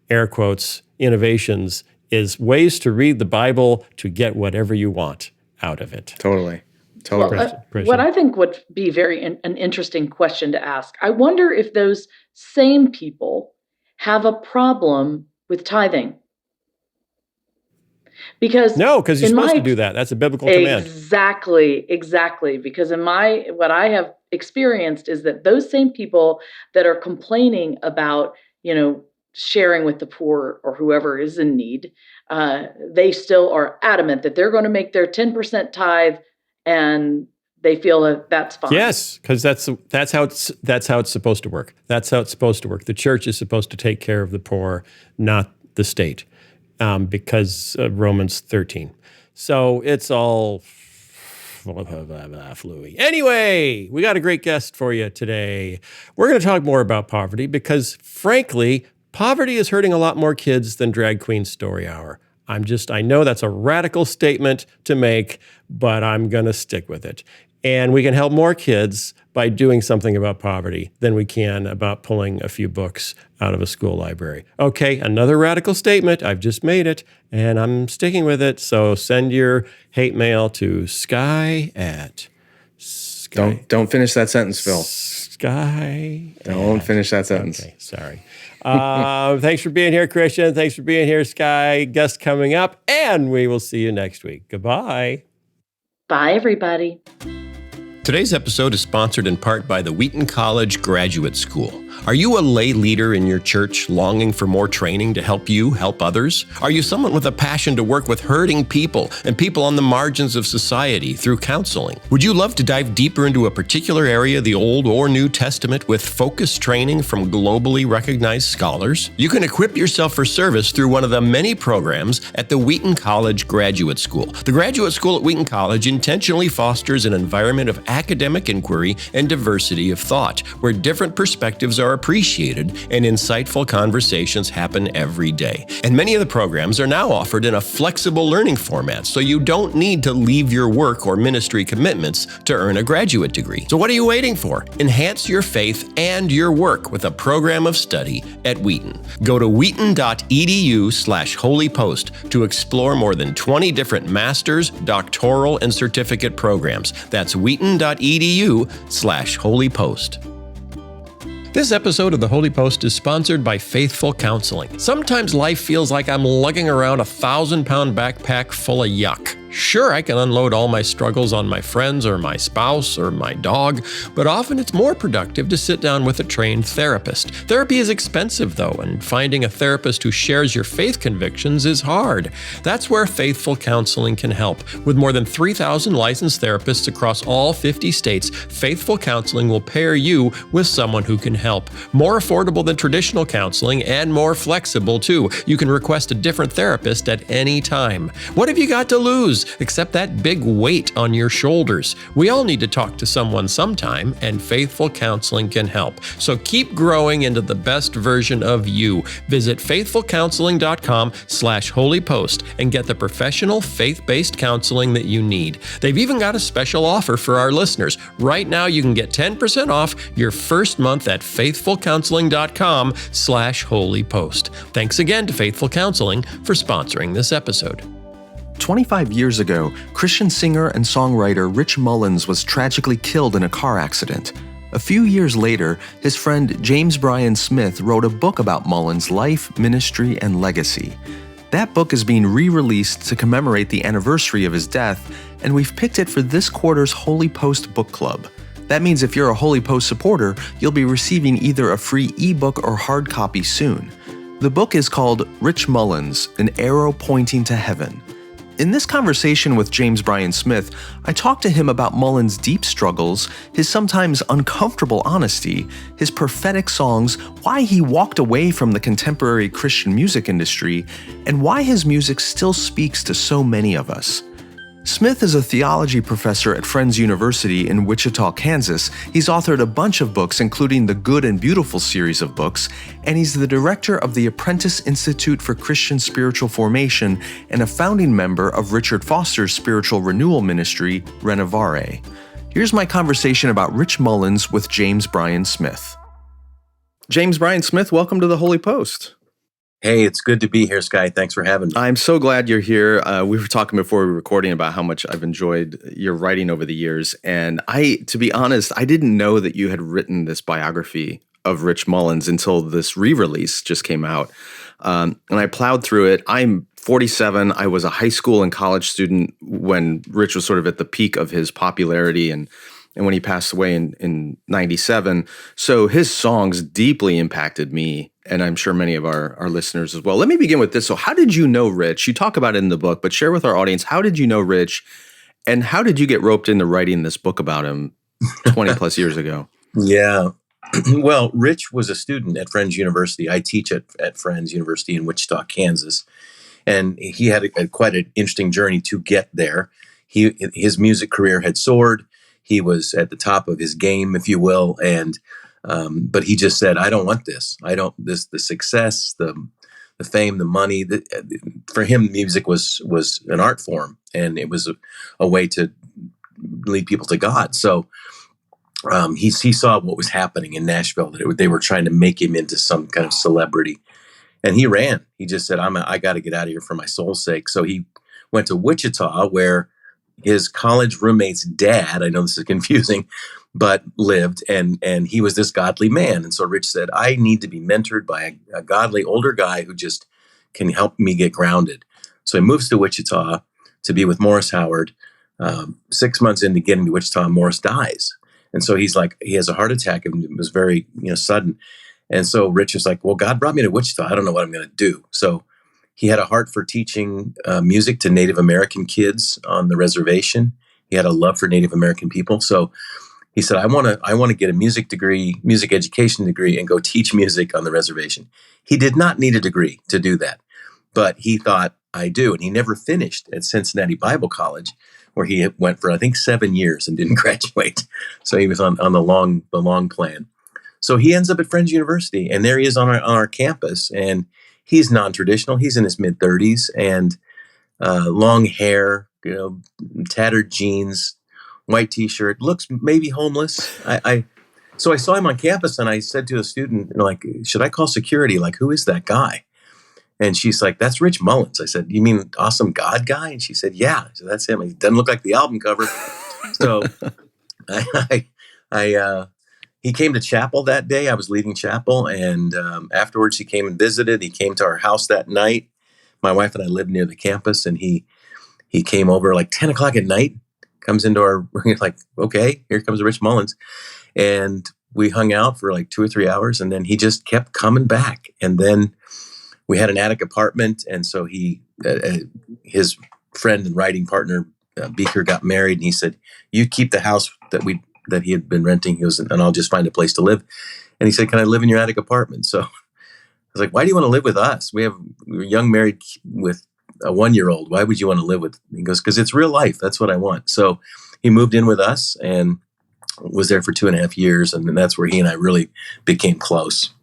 air quotes, innovations is ways to read the Bible to get whatever you want out of it. Totally. Well, what I think would be an interesting question to ask, I wonder if those same people have a problem with tithing. Because because you're supposed to do that. That's a biblical command. Exactly. Because what I have experienced is that those same people that are complaining about, sharing with the poor or whoever is in need, they still are adamant that they're going to make their 10% tithe, and they feel that that's fine. Yes, because that's how it's supposed to work. That's how it's supposed to work. The church is supposed to take care of the poor, not the state, because of Romans 13. So it's all fluey. Anyway, we got a great guest for you today. We're going to talk more about poverty because, frankly, poverty is hurting a lot more kids than Drag Queen Story Hour. I know that's a radical statement to make, but I'm going to stick with it. And we can help more kids by doing something about poverty than we can about pulling a few books out of a school library. Okay, another radical statement. I've just made it, and I'm sticking with it. So send your hate mail to Skye at... Don't finish that sentence, Phil. Skye. Don't finish that sentence. Okay, sorry. Thanks for being here, Christian. Thanks for being here, Skye. Guest coming up, and we will see you next week. Goodbye. Bye, everybody. Today's episode is sponsored in part by the Wheaton College Graduate School. Are you a lay leader in your church longing for more training to help you help others? Are you someone with a passion to work with hurting people and people on the margins of society through counseling? Would you love to dive deeper into a particular area, the Old or New Testament, with focused training from globally recognized scholars? You can equip yourself for service through one of the many programs at the Wheaton College Graduate School. The Graduate School at Wheaton College intentionally fosters an environment of academic inquiry and diversity of thought, where different perspectives are are appreciated and insightful conversations happen every day. And many of the programs are now offered in a flexible learning format, so you don't need to leave your work or ministry commitments to earn a graduate degree. So what are you waiting for? Enhance your faith and your work with a program of study at Wheaton. Go to wheaton.edu/holypost to explore more than 20 different master's, doctoral, and certificate programs. That's wheaton.edu/holypost. This episode of The Holy Post is sponsored by Faithful Counseling. Sometimes life feels like I'm lugging around a 1,000-pound backpack full of yuck. Sure, I can unload all my struggles on my friends or my spouse or my dog, but often it's more productive to sit down with a trained therapist. Therapy is expensive, though, and finding a therapist who shares your faith convictions is hard. That's where Faithful Counseling can help. With more than 3,000 licensed therapists across all 50 states, Faithful Counseling will pair you with someone who can help. More affordable than traditional counseling and more flexible, too. You can request a different therapist at any time. What have you got to lose except that big weight on your shoulders? We all need to talk to someone sometime, and Faithful Counseling can help. So keep growing into the best version of you. Visit faithfulcounseling.com/holypost and get the professional faith-based counseling that you need. They've even got a special offer for our listeners. Right now, you can get 10% off your first month at faithfulcounseling.com/holypost. Thanks again to Faithful Counseling for sponsoring this episode. 25 years ago, Christian singer and songwriter Rich Mullins was tragically killed in a car accident. A few years later, his friend James Bryan Smith wrote a book about Mullins' life, ministry, and legacy. That book is being re-released to commemorate the anniversary of his death, and we've picked it for this quarter's Holy Post Book Club. That means if you're a Holy Post supporter, you'll be receiving either a free ebook or hard copy soon. The book is called Rich Mullins, An Arrow Pointing to Heaven. In this conversation with James Bryan Smith, I talked to him about Mullins' deep struggles, his sometimes uncomfortable honesty, his prophetic songs, why he walked away from the contemporary Christian music industry, and why his music still speaks to so many of us. Smith is a theology professor at Friends University in Wichita, Kansas. He's authored a bunch of books, including the Good and Beautiful series of books, and he's the director of the Apprentice Institute for Christian Spiritual Formation and a founding member of Richard Foster's spiritual renewal ministry, Renovare. Here's my conversation about Rich Mullins with James Bryan Smith. James Bryan Smith, welcome to the Holy Post. Hey, it's good to be here, Skye. Thanks for having me. I'm so glad you're here. We were talking before we were recording about how much I've enjoyed your writing over the years. And to be honest, I didn't know that you had written this biography of Rich Mullins until this re-release just came out. And I plowed through it. I'm 47. I was a high school and college student when Rich was sort of at the peak of his popularity and when he passed away in 97. So his songs deeply impacted me, and I'm sure many of our listeners as well. Let me begin with this. So how did you know Rich? You talk about it in the book, but share with our audience, how did you know Rich, and how did you get roped into writing this book about him 20 plus years ago? Yeah. Well, Rich was a student at Friends University. I teach at Friends University in Wichita, Kansas. And he had quite an interesting journey to get there. His music career had soared. He was at the top of his game, if you will, and but he just said, "I don't want this. I don't the success, the fame, the money." For him, music was an art form, and it was a way to lead people to God. So he saw what was happening in Nashville, that they were trying to make him into some kind of celebrity, and he ran. He just said, "I got to get out of here for my soul's sake." So he went to Wichita, where his college roommate's dad, I know this is confusing, but lived, and he was this godly man. And so Rich said, I need to be mentored by a godly older guy who just can help me get grounded. So he moves to Wichita to be with Morris Howard. 6 months into getting to Wichita, Morris dies. And so he has a heart attack, and it was very sudden. And so Rich is like, well, God brought me to Wichita. I don't know what I'm going to do. So he had a heart for teaching music to Native American kids on the reservation. He had a love for Native American people. So he said, I want to get a music education degree and go teach music on the reservation. He did not need a degree to do that, but he thought, I do. And he never finished at Cincinnati Bible College, where he went for, I think, 7 years and didn't graduate. So he was on the long plan. So he ends up at Friends University, and there he is on our campus, and he's non-traditional. He's in his mid-30s, and long hair, tattered jeans, white T-shirt, looks maybe homeless. So I saw him on campus, and I said to a student, like, should I call security? Like, who is that guy? And she's like, that's Rich Mullins. I said, you mean Awesome God guy? And she said, yeah. So that's him. He doesn't look like the album cover. So he came to chapel that day. I was leading chapel. And afterwards, he came and visited. He came to our house that night. My wife and I lived near the campus. And he came over like 10 o'clock at night, comes into our room, like, okay, here comes Rich Mullins. And we hung out for like 2 or 3 hours. And then he just kept coming back. And then we had an attic apartment, and so his friend and writing partner, Beaker, got married, and he said, you keep the house that he had been renting. He goes, and I'll just find a place to live. And he said, can I live in your attic apartment? So I was like, why do you want to live with us? We were young married with a 1-year-old. Why would you want to live with? He goes, because it's real life. That's what I want. So he moved in with us and was there for 2.5 years. And then that's where he and I really became close.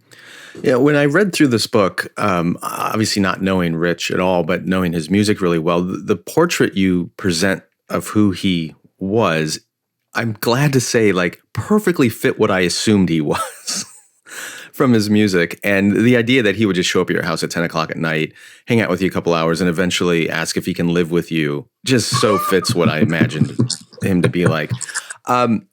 Yeah, when I read through this book, obviously not knowing Rich at all, but knowing his music really well, the portrait you present of who he was, I'm glad to say, like, perfectly fit what I assumed he was from his music. And the idea that he would just show up at your house at 10 o'clock at night, hang out with you a couple hours, and eventually ask if he can live with you just so fits what I imagined him to be like.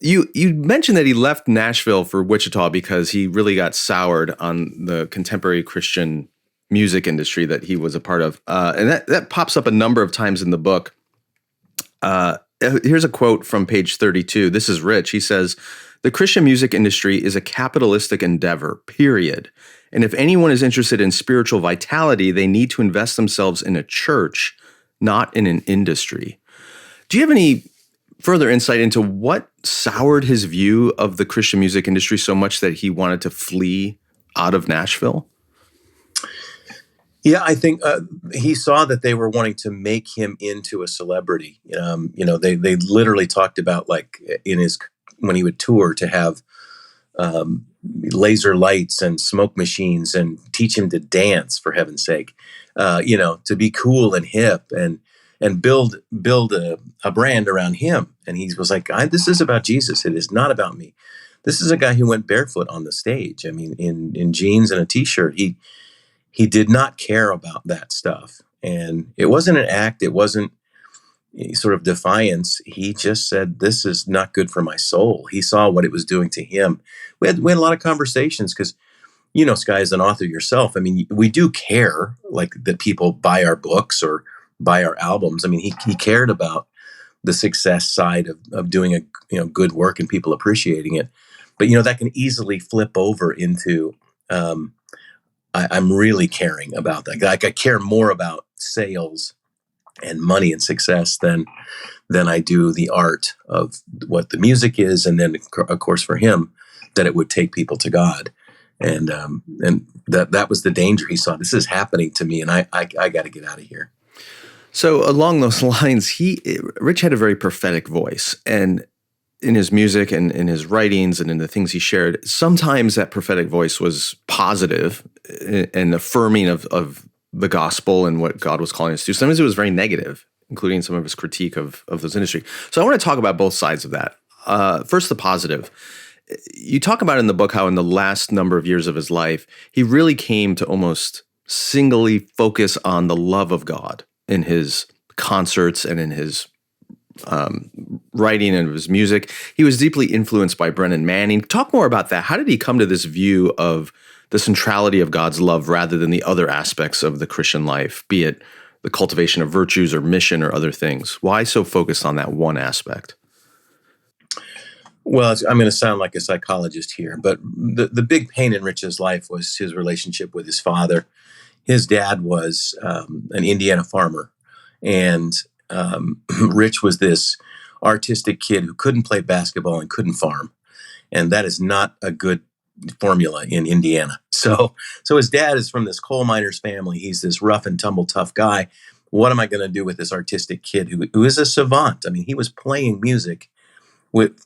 You mentioned that he left Nashville for Wichita because he really got soured on the contemporary Christian music industry that he was a part of. And that pops up a number of times in the book. Here's a quote from page 32. This is Rich. He says, "The Christian music industry is a capitalistic endeavor, period. And if anyone is interested in spiritual vitality, they need to invest themselves in a church, not in an industry." Do you have any further insight into what soured his view of the Christian music industry so much that he wanted to flee out of Nashville? Yeah, I think he saw that they were wanting to make him into a celebrity. They literally talked about, like, when he would tour, to have laser lights and smoke machines and teach him to dance, for heaven's sake, to be cool and hip and build a brand around him. And he was like, this is about Jesus. It is not about me. This is a guy who went barefoot on the stage. I mean, in jeans and a T-shirt. He did not care about that stuff. And it wasn't an act. It wasn't sort of defiance. He just said, this is not good for my soul. He saw what it was doing to him. We had a lot of conversations because, Skye, as an author yourself, I mean, we do care, like, that people buy our books or buy our albums. I mean, he cared about the success side of doing a good work and people appreciating it. But, that can easily flip over into, I'm really caring about that. Like, I care more about sales and money and success than I do the art of what the music is. And then, of course, for him, that it would take people to God. And that was the danger he saw. This is happening to me, and I got to get out of here. So along those lines, Rich had a very prophetic voice, and in his music and in his writings and in the things he shared, sometimes that prophetic voice was positive and affirming of the gospel and what God was calling us to do. Sometimes it was very negative, including some of his critique of those industry. So I want to talk about both sides of that. First, the positive. You talk about in the book how in the last number of years of his life, he really came to almost singly focus on the love of God in his concerts and in his writing and his music. He was deeply influenced by Brennan Manning. Talk more about that. How did he come to this view of the centrality of God's love rather than the other aspects of the Christian life, be it the cultivation of virtues or mission or other things? Why so focused on that one aspect? Well, I'm going to sound like a psychologist here, but the big pain in Rich's life was his relationship with his father. His dad was an Indiana farmer, and Rich was this artistic kid who couldn't play basketball and couldn't farm. And that is not a good formula in Indiana. So his dad is from this coal miners family. He's this rough and tumble tough guy. What am I going to do with this artistic kid who is a savant? I mean, he was playing music with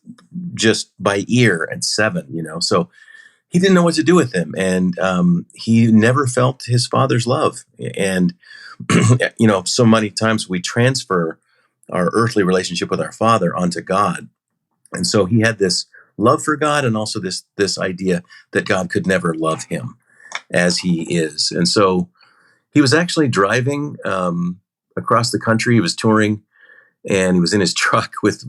just by ear at 7, So he didn't know what to do with him. And he never felt his father's love. And, so many times we transfer our earthly relationship with our father onto God. And so he had this love for God and also this idea that God could never love him as he is. And so he was actually driving across the country. He was touring, and he was in his truck with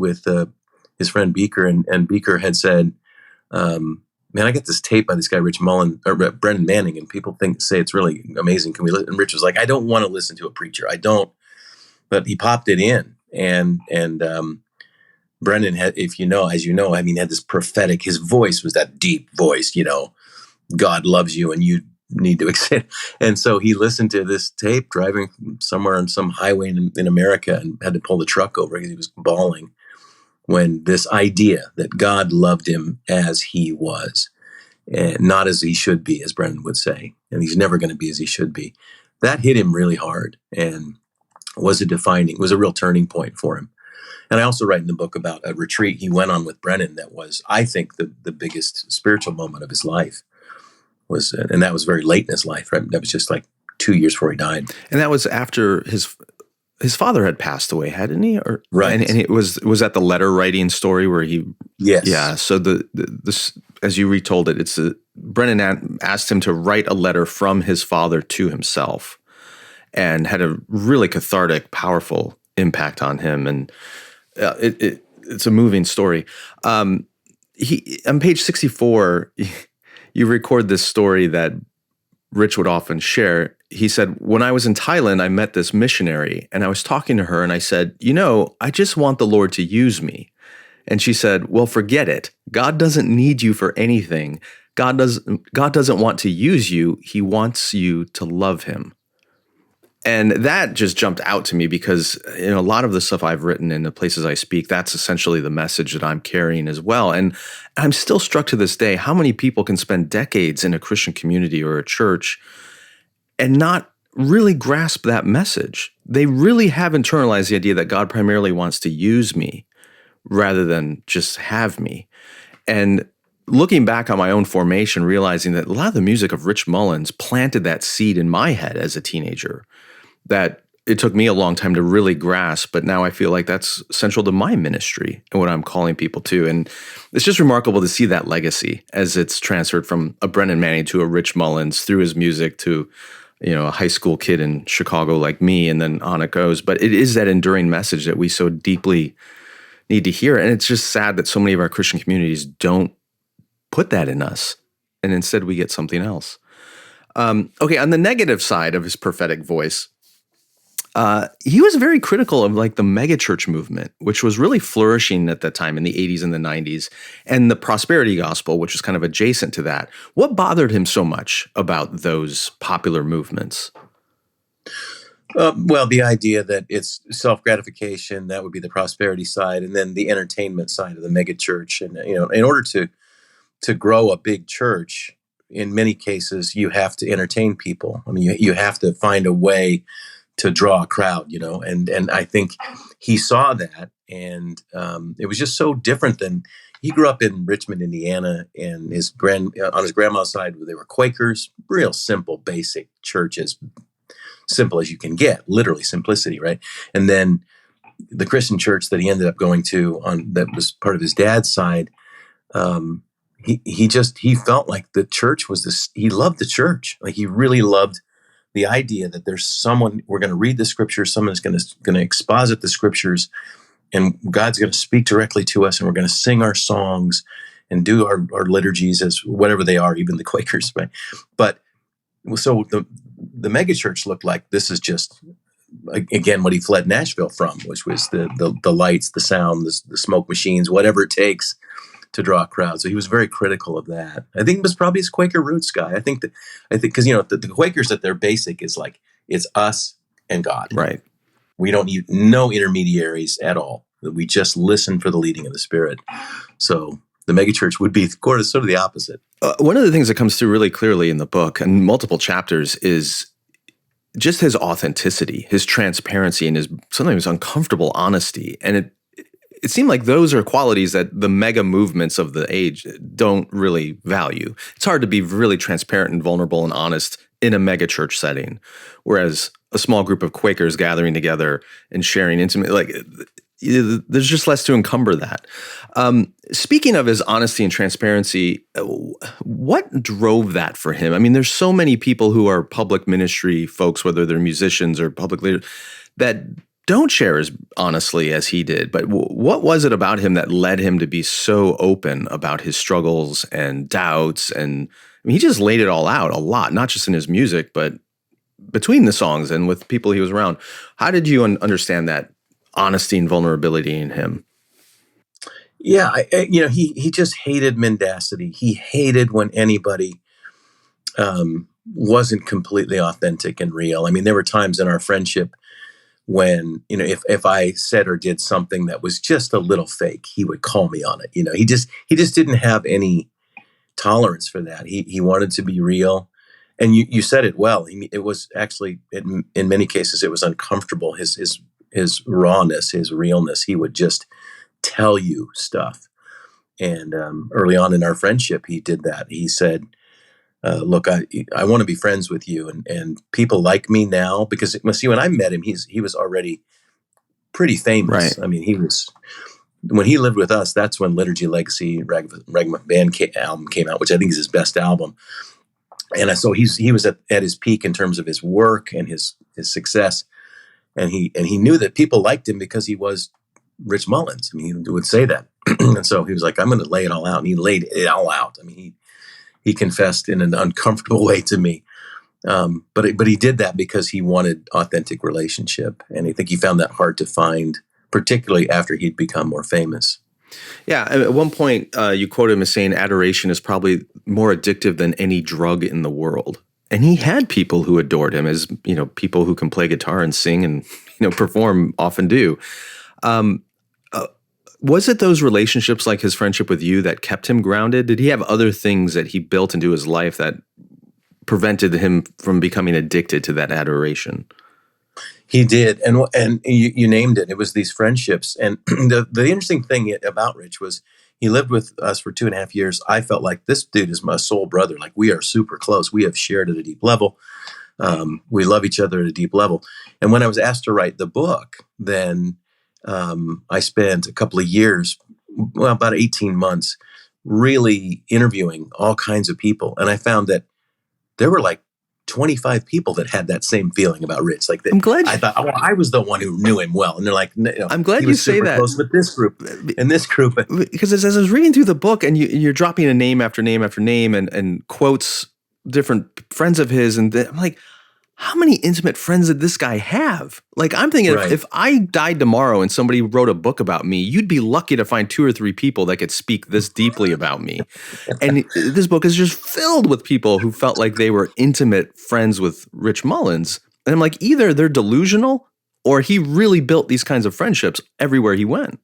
his friend Beaker. And Beaker had said, man, I got this tape by this guy, Rich Mullins, or Brennan Manning, and people say it's really amazing. Can we listen? And Rich was like, I don't want to listen to a preacher. I don't. But he popped it in. And Brendan had, as you know, had this prophetic, his voice was that deep voice, God loves you and you need to accept. And so he listened to this tape driving somewhere on some highway in America and had to pull the truck over because he was bawling when this idea that God loved him as he was, and not as he should be, as Brendan would say, and he's never going to be as he should be. That hit him really hard and was a real turning point for him. And I also write in the book about a retreat he went on with Brennan that was, I think, the biggest spiritual moment of his life. And that was very late in his life, right? That was just like 2 years before he died. And that was after his father had passed away, hadn't he? Or right. And it was that the letter writing story where he? Yes. Yeah. So this, as you retold it, Brennan asked him to write a letter from his father to himself, and had a really cathartic, powerful impact on him. And it's a moving story. On page 64, you record this story that Rich would often share. He said, when I was in Thailand, I met this missionary, and I was talking to her, and I said, I just want the Lord to use me. And she said, well, forget it. God doesn't need you for anything. God doesn't want to use you. He wants you to love him. And that just jumped out to me because a lot of the stuff I've written in the places I speak, that's essentially the message that I'm carrying as well. And I'm still struck to this day how many people can spend decades in a Christian community or a church and not really grasp that message. They really have internalized the idea that God primarily wants to use me rather than just have me. And looking back on my own formation, realizing that a lot of the music of Rich Mullins planted that seed in my head as a teenager that it took me a long time to really grasp, but now I feel like that's central to my ministry and what I'm calling people to. And it's just remarkable to see that legacy as it's transferred from a Brennan Manning to a Rich Mullins through his music to, a high school kid in Chicago like me, and then on it goes. But it is that enduring message that we so deeply need to hear. And it's just sad that so many of our Christian communities don't put that in us, and instead we get something else. Okay, on the negative side of his prophetic voice, he was very critical of the megachurch movement, which was really flourishing at that time in the 80s and the 90s, and the prosperity gospel, which was kind of adjacent to that. What bothered him so much about those popular movements? Well, the idea that it's self-gratification, that would be the prosperity side, and then the entertainment side of the megachurch. And, in order to grow a big church, in many cases, you have to entertain people. I mean, you have to find a way to draw a crowd, and I think he saw that, and it was just so different than he grew up in Richmond, Indiana, and on his grandma's side, they were Quakers, real simple, basic churches, simple as you can get, literally simplicity, right? And then the Christian church that he ended up going to that was part of his dad's side, he felt like the church was this. He loved the church, like he really loved the idea that there's someone, we're going to read the scriptures, someone is going to exposit the scriptures, and God's going to speak directly to us, and we're going to sing our songs and do our liturgies as whatever they are, even the Quakers, right? But so the megachurch looked like this is just, again, what he fled Nashville from, which was the lights, the sound, the smoke machines, whatever it takes to draw a crowd. So he was very critical of that. I think it was probably his Quaker roots, Skye. I think because the Quakers at their basic is like, it's us and God. Right. We don't need no intermediaries at all. We just listen for the leading of the Spirit. So the megachurch would be sort of the opposite. One of the things that comes through really clearly in the book and multiple chapters is just his authenticity, his transparency, and his sometimes uncomfortable honesty. And it seemed like those are qualities that the mega movements of the age don't really value. It's hard to be really transparent and vulnerable and honest in a mega church setting, whereas a small group of Quakers gathering together and sharing intimate, like there's just less to encumber that. Speaking of his honesty and transparency, what drove that for him? I mean, there's so many people who are public ministry folks, whether they're musicians or public leaders, that don't share as honestly as he did. But what was it about him that led him to be so open about his struggles and doubts? And I mean, he just laid it all out a lot, not just in his music, but between the songs and with people he was around. How did you understand that honesty and vulnerability in him? Yeah, he just hated mendacity. He hated when anybody wasn't completely authentic and real. I mean, there were times in our friendship when, if I said or did something that was just a little fake, he would call me on it. He just didn't have any tolerance for that. He wanted to be real. And you said it well. It was actually, in many cases, it was uncomfortable. His rawness, his realness. He would just tell you stuff. And early on in our friendship, he did that. He said, look, I want to be friends with you. And people like me now because, see, when I met him, he was already pretty famous. Right. I mean, when he lived with us, that's when Liturgy Legacy Ragamuffin Band album came out, which I think is his best album. And so he was at his peak in terms of his work and his success. And he knew that people liked him because he was Rich Mullins. I mean, he would say that. And so he was like, I'm going to lay it all out. And he laid it all out. I mean, he confessed in an uncomfortable way to me. But he did that because he wanted authentic relationship. And I think he found that hard to find, particularly after he'd become more famous. Yeah. At one point, you quoted him as saying adoration is probably more addictive than any drug in the world. And he had people who adored him, as people who can play guitar and sing and perform often do. Was it those relationships like his friendship with you that kept him grounded? Did he have other things that he built into his life that prevented him from becoming addicted to that adoration? He did, and you named it. It was these friendships, and the interesting thing about Rich was he lived with us for 2.5 years. I felt like this dude is my soul brother. Like, we are super close. We have shared at a deep level. We love each other at a deep level. And when I was asked to write the book, then I spent a couple of years, about 18 months, really interviewing all kinds of people, and I found that there were like 25 people that had that same feeling about Rich. Like, I'm glad I thought, I was the one who knew him well. And they're like, I'm glad you say that. Close with this group and this group. Because as I was reading through the book and you're dropping a name after name after name and quotes different friends of his. And I'm like, how many intimate friends did this guy have? Like, I'm thinking if I died tomorrow and somebody wrote a book about me, you'd be lucky to find 2 or 3 people that could speak this deeply about me. And this book is just filled with people who felt like they were intimate friends with Rich Mullins. And I'm like, either they're delusional or he really built these kinds of friendships everywhere he went.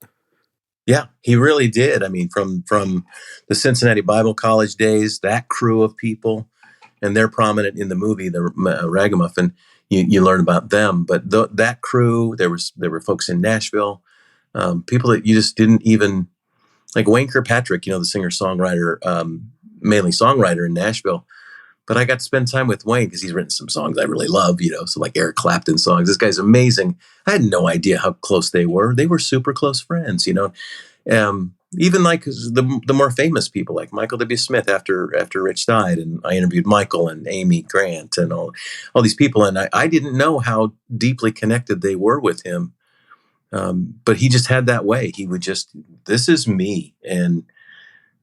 Yeah, he really did. I mean, from the Cincinnati Bible College days, that crew of people, and they're prominent in the movie, the Ragamuffin. You learn about them, but that crew. There were folks in Nashville, people that you just didn't even like. Wayne Kirkpatrick, the singer-songwriter, mainly songwriter in Nashville. But I got to spend time with Wayne because he's written some songs I really love. So like Eric Clapton songs. This guy's amazing. I had no idea how close they were. They were super close friends. Even like the more famous people like Michael W. Smith after Rich died, and I interviewed Michael and Amy Grant and all these people, and I didn't know how deeply connected they were with him, but he just had that way. He would just, this is me, and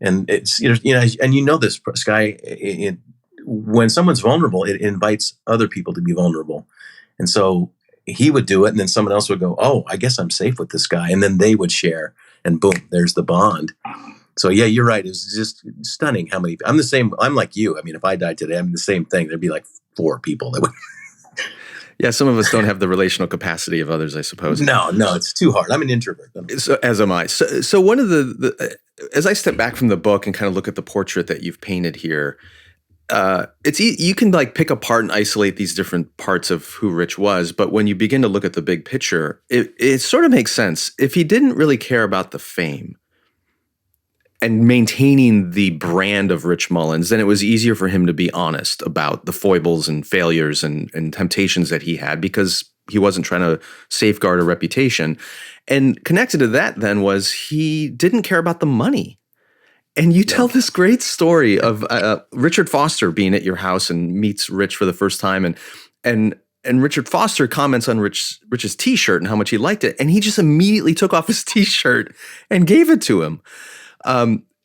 it's and this, Skye, when someone's vulnerable, it invites other people to be vulnerable, and so he would do it, and then someone else would go, oh, I guess I'm safe with this guy, and then they would share. And boom, there's the bond. So yeah, you're right. It was just stunning how many. I'm the same. I'm like you. I mean, if I died today, I'm the same thing. There'd be like 4 people that would. Yeah, some of us don't have the relational capacity of others, I suppose. No, it's too hard. I'm an introvert. So, as am I. So one of the as I step back from the book and kind of look at the portrait that you've painted here, you can like pick apart and isolate these different parts of who Rich was, but when you begin to look at the big picture, it sort of makes sense. If he didn't really care about the fame and maintaining the brand of Rich Mullins, then it was easier for him to be honest about the foibles and failures and temptations that he had, because he wasn't trying to safeguard a reputation. And connected to that then was he didn't care about the money. And you tell this great story of Richard Foster being at your house and meets Rich for the first time, and Richard Foster comments on Rich's T-shirt and how much he liked it, and he just immediately took off his T-shirt and gave it to him.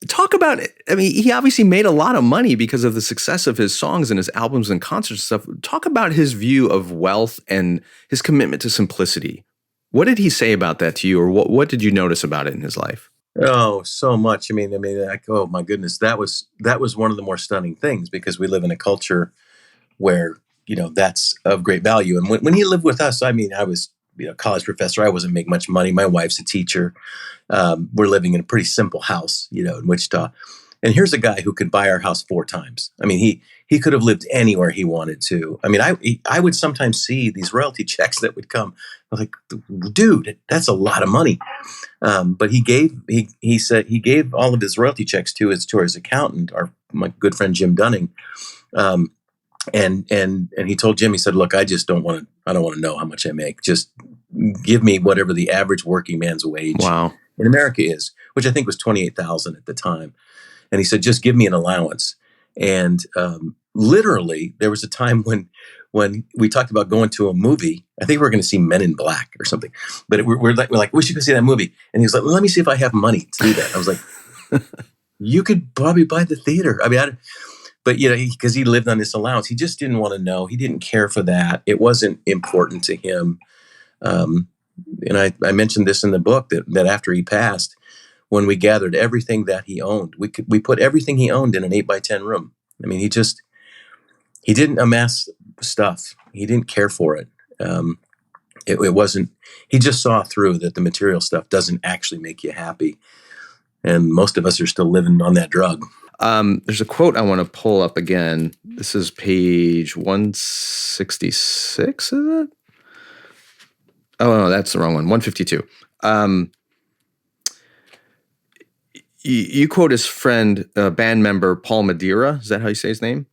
Talk about it. I mean, he obviously made a lot of money because of the success of his songs and his albums and concerts and stuff. Talk about his view of wealth and his commitment to simplicity. What did he say about that to you, or what did you notice about it in his life? Oh, so much. I mean, oh my goodness, that was one of the more stunning things, because we live in a culture where, that's of great value. And when he lived with us, I mean, I was, college professor. I wasn't making much money. My wife's a teacher. We're living in a pretty simple house, in Wichita. And here's a guy who could buy our house 4 times. I mean, he could have lived anywhere he wanted to. I mean, I would sometimes see these royalty checks that would come. I was like, dude, that's a lot of money. But he said he gave all of his royalty checks to his accountant, my good friend Jim Dunning. And he told Jim, he said, look, I don't want to know how much I make. Just give me whatever the average working man's wage in America is, which I think was $28,000 at the time. And he said, just give me an allowance. And literally, there was a time when we talked about going to a movie. I think we were going to see Men in Black or something. But we're like, we should go see that movie. And he was like, well, let me see if I have money to do that. I was like, you could probably buy the theater. I mean, but because he lived on this allowance, he just didn't want to know. He didn't care for that. It wasn't important to him. And I mentioned this in the book that after he passed, when we gathered everything that he owned, we put everything he owned in an 8x10 room. I mean, he didn't amass stuff. He didn't care for it. It wasn't. He just saw through that the material stuff doesn't actually make you happy, and most of us are still living on that drug. There's a quote I want to pull up again. This is page 166, is it? Oh, no, that's the wrong one. 152. You quote his friend, band member Paul Madeira. Is that how you say his name?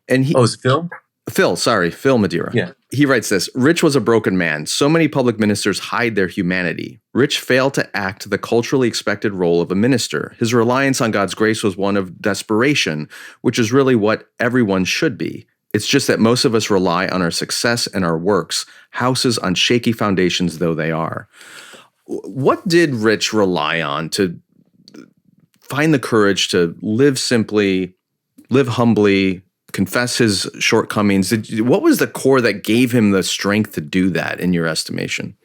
And is it Phil? Phil Madeira. Yeah. He writes this: Rich was a broken man. So many public ministers hide their humanity. Rich failed to act the culturally expected role of a minister. His reliance on God's grace was one of desperation, which is really what everyone should be. It's just that most of us rely on our success and our works, houses on shaky foundations though they are. What did Rich rely on to find the courage to live simply, live humbly, confess his shortcomings? What was the core that gave him the strength to do that, in your estimation?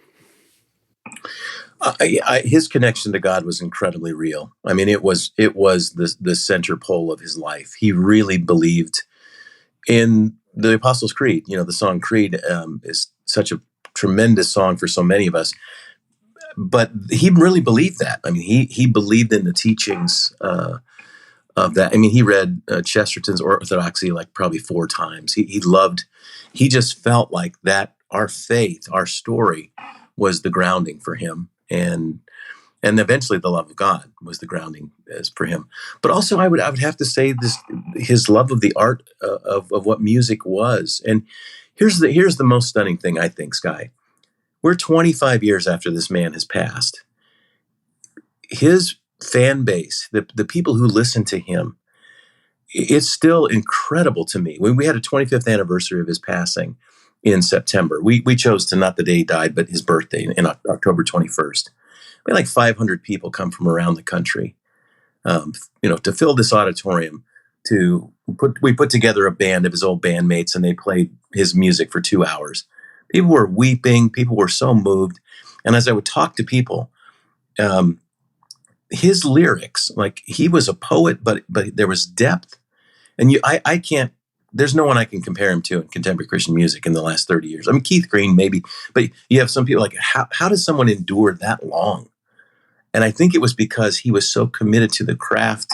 His connection to God was incredibly real. I mean, it was the center pole of his life. He really believed in the Apostles' Creed. The song Creed is such a tremendous song for so many of us. But he really believed that. I mean, he believed in the teachings of that. I mean, he read Chesterton's Orthodoxy like probably 4 times. He just felt like that our faith, our story was the grounding for him. And eventually the love of God was the grounding for him. But also I would have to say his love of the art of what music was. And here's the most stunning thing, I think, Skye. We're 25 years after this man has passed. His fan base, the people who listen to him, it's still incredible to me. When we had a 25th anniversary of his passing in September, we chose to not the day he died, but his birthday in October 21st. We had like 500 people come from around the country, to fill this auditorium. We put together a band of his old bandmates, and they played his music for 2 hours. People were weeping. People were so moved. And as I would talk to people, his lyrics, like he was a poet, but there was depth. And I can't, there's no one I can compare him to in contemporary Christian music in the last 30 years. I mean, Keith Green, maybe, but you have some people like, how does someone endure that long? And I think it was because he was so committed to the craft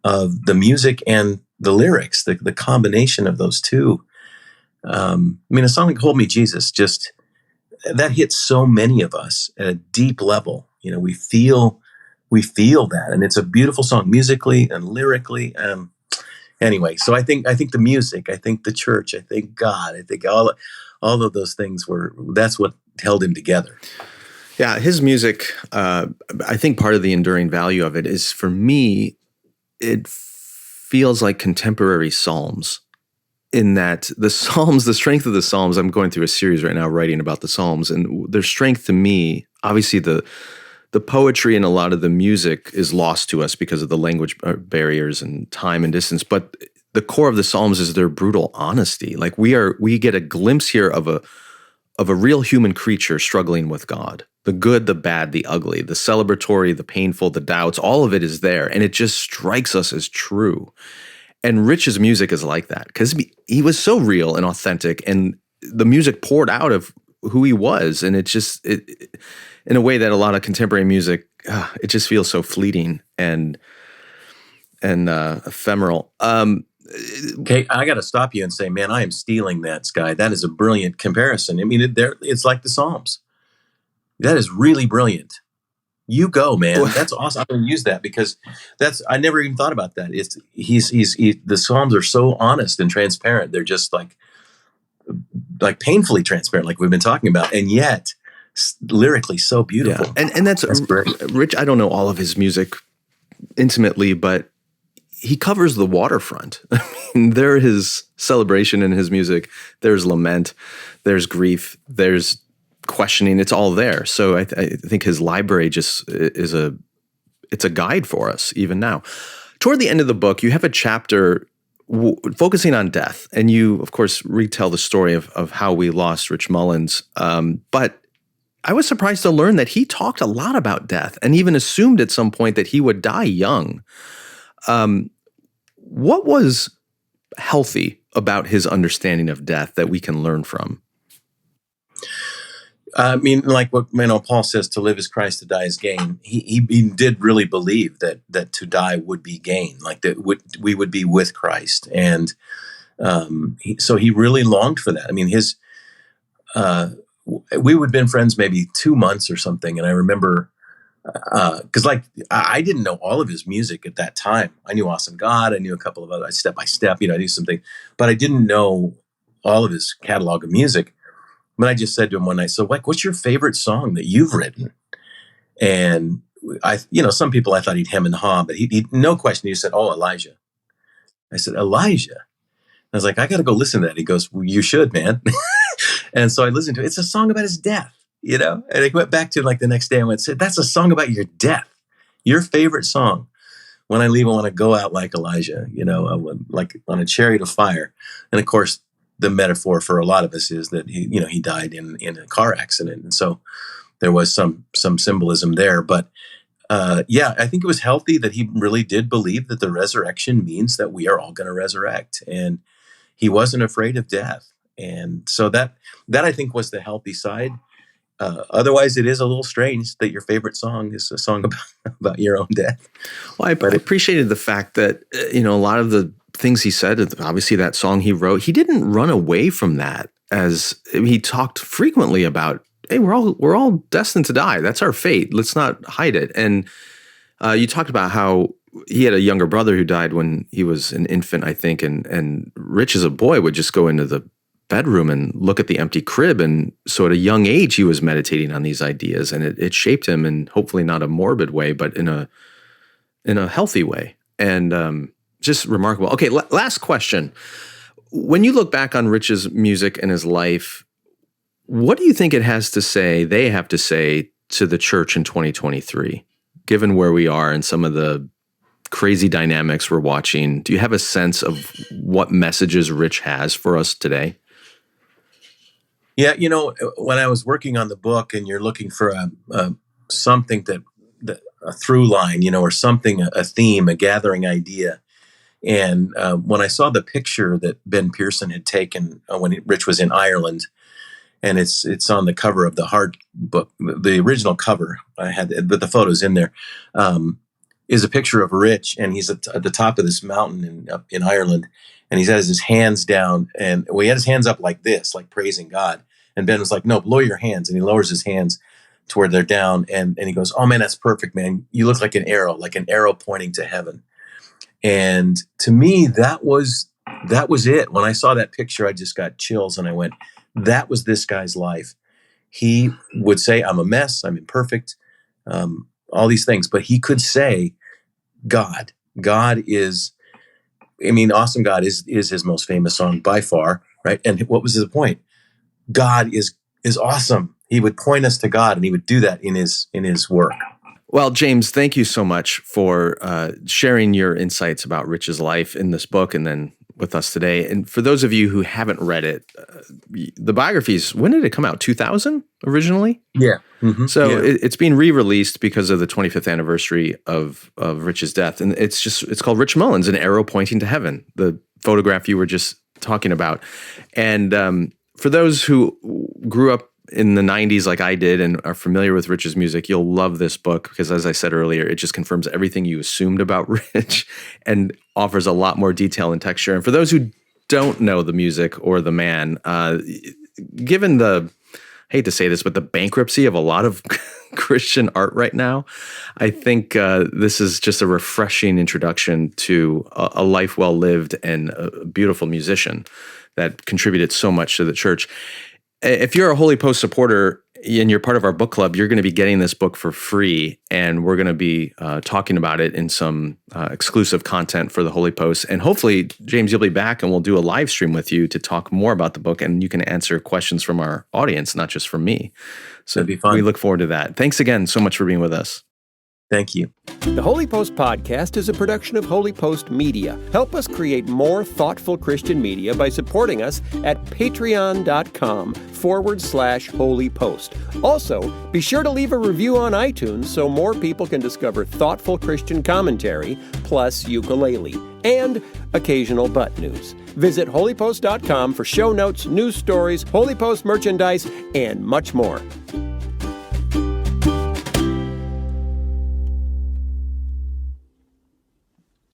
of the music and the lyrics, the combination of those two. I mean, a song like "Hold Me, Jesus" just that hits so many of us at a deep level. You know, we feel that, and it's a beautiful song musically and lyrically. Anyway, so I think the music, I think the church, I think God, I think all of those things that's what held him together. Yeah, his music, I think part of the enduring value of it is, for me, it feels like contemporary Psalms, in that the Psalms, the strength of the Psalms, I'm going through a series right now writing about the Psalms, and their strength to me, obviously the poetry and a lot of the music is lost to us because of the language barriers and time and distance, but the core of the Psalms is their brutal honesty. Like we get a glimpse here of a real human creature struggling with God. The good, the bad, the ugly, the celebratory, the painful, the doubts, all of it is there. And it just strikes us as true. And Rich's music is like that because he was so real and authentic, and the music poured out of who he was. And it in a way that a lot of contemporary music, it just feels so fleeting and ephemeral. Okay, I got to stop you and say, man, I am stealing that, Skye. That is a brilliant comparison. I mean, it's like the Psalms. That is really brilliant. You go, man. That's awesome. I'm going to use that because I never even thought about that. The Psalms are so honest and transparent. They're just like painfully transparent, like we've been talking about, and yet lyrically so beautiful. Yeah. And that's great. Rich, I don't know all of his music intimately, but he covers the waterfront. I mean, there is celebration in his music. There's lament. There's grief. There's questioning. It's all there. So I think his library just it's a guide for us even now. Toward the end of the book, you have a chapter focusing on death, and you, of course, retell the story of how we lost Rich Mullins. But I was surprised to learn that he talked a lot about death and even assumed at some point that he would die young. What was healthy about his understanding of death that we can learn from? I mean, like what Paul says, to live is Christ, to die is gain. He did really believe that to die would be gain, like that we would be with Christ, and so he really longed for that. I mean, we would have been friends maybe 2 months or something, and I remember because I didn't know all of his music at that time. I knew Awesome God, I knew a couple of other Step by Step, I knew something, but I didn't know all of his catalog of music. But I just said to him one night, so what's your favorite song that you've written? And some people, I thought he'd hem and haw, but he no question, he said, oh, Elijah. I said, Elijah? I was like, I got to go listen to that. He goes, well, you should, man. And so I listened to it. It's a song about his death, And I went back to it the next day and said, that's a song about your death. Your favorite song. When I leave, I want to go out like Elijah, like on a chariot of fire. And of course, the metaphor for a lot of us is that he died in a car accident, and so there was some symbolism there. But I think it was healthy that he really did believe that the resurrection means that we are all going to resurrect, and he wasn't afraid of death. And so that I think was the healthy side. Otherwise, it is a little strange that your favorite song is a song about your own death. Well, I appreciated the fact that a lot of the things he said, obviously that song he wrote, he didn't run away from that. As he talked frequently about, hey, we're all destined to die. That's our fate. Let's not hide it. And you talked about how he had a younger brother who died when he was an infant, I think, and Rich as a boy would just go into the bedroom and look at the empty crib. And so at a young age, he was meditating on these ideas, and it shaped him in hopefully not a morbid way, but in a healthy way. And just remarkable. Okay, last question. When you look back on Rich's music and his life, what do you think they have to say to the church in 2023, given where we are and some of the crazy dynamics we're watching? Do you have a sense of what messages Rich has for us today? Yeah, when I was working on the book and you're looking for something that a through line, or something, a theme, a gathering idea. And when I saw the picture that Ben Pearson had taken when Rich was in Ireland, and it's on the cover of the hard book, the original cover I had, but the photos in there. is a picture of Rich, and he's at the top of this mountain up in Ireland, and he has his hands down, and he had his hands up like this, like praising God. And Ben was like, "No, lower your hands," and he lowers his hands to where they're down, and he goes, "Oh man, that's perfect, man. You look like an arrow pointing to heaven." And to me, that was it. When I saw that picture, I just got chills, and I went, "That was this guy's life." He would say, "I'm a mess. I'm imperfect. All these things," but he could say, "God is." I mean, "Awesome God" is his most famous song by far, right? And what was the point? God is awesome. He would point us to God, and he would do that in his work. Well, James, thank you so much for sharing your insights about Rich's life in this book and then with us today. And for those of you who haven't read it, the biographies, when did it come out? 2000 originally? Yeah. Mm-hmm. So it's being re-released because of the 25th anniversary of Rich's death. And it's called Rich Mullins, An Arrow Pointing to Heaven, the photograph you were just talking about. And for those who grew up in the 90s like I did and are familiar with Rich's music, you'll love this book because, as I said earlier, it just confirms everything you assumed about Rich and offers a lot more detail and texture. And for those who don't know the music or the man, given the, I hate to say this, but the bankruptcy of a lot of Christian art right now, I think this is just a refreshing introduction to a life well lived and a beautiful musician that contributed so much to the church. If you're a Holy Post supporter and you're part of our book club, you're going to be getting this book for free, and we're going to be talking about it in some exclusive content for the Holy Post. And hopefully, James, you'll be back, and we'll do a live stream with you to talk more about the book, and you can answer questions from our audience, not just from me. So that'd be fun. We look forward to that. Thanks again so much for being with us. Thank you. The Holy Post Podcast is a production of Holy Post Media. Help us create more thoughtful Christian media by supporting us at patreon.com/Holy Post. Also, be sure to leave a review on iTunes so more people can discover thoughtful Christian commentary, plus ukulele, and occasional butt news. Visit holypost.com for show notes, news stories, Holy Post merchandise, and much more.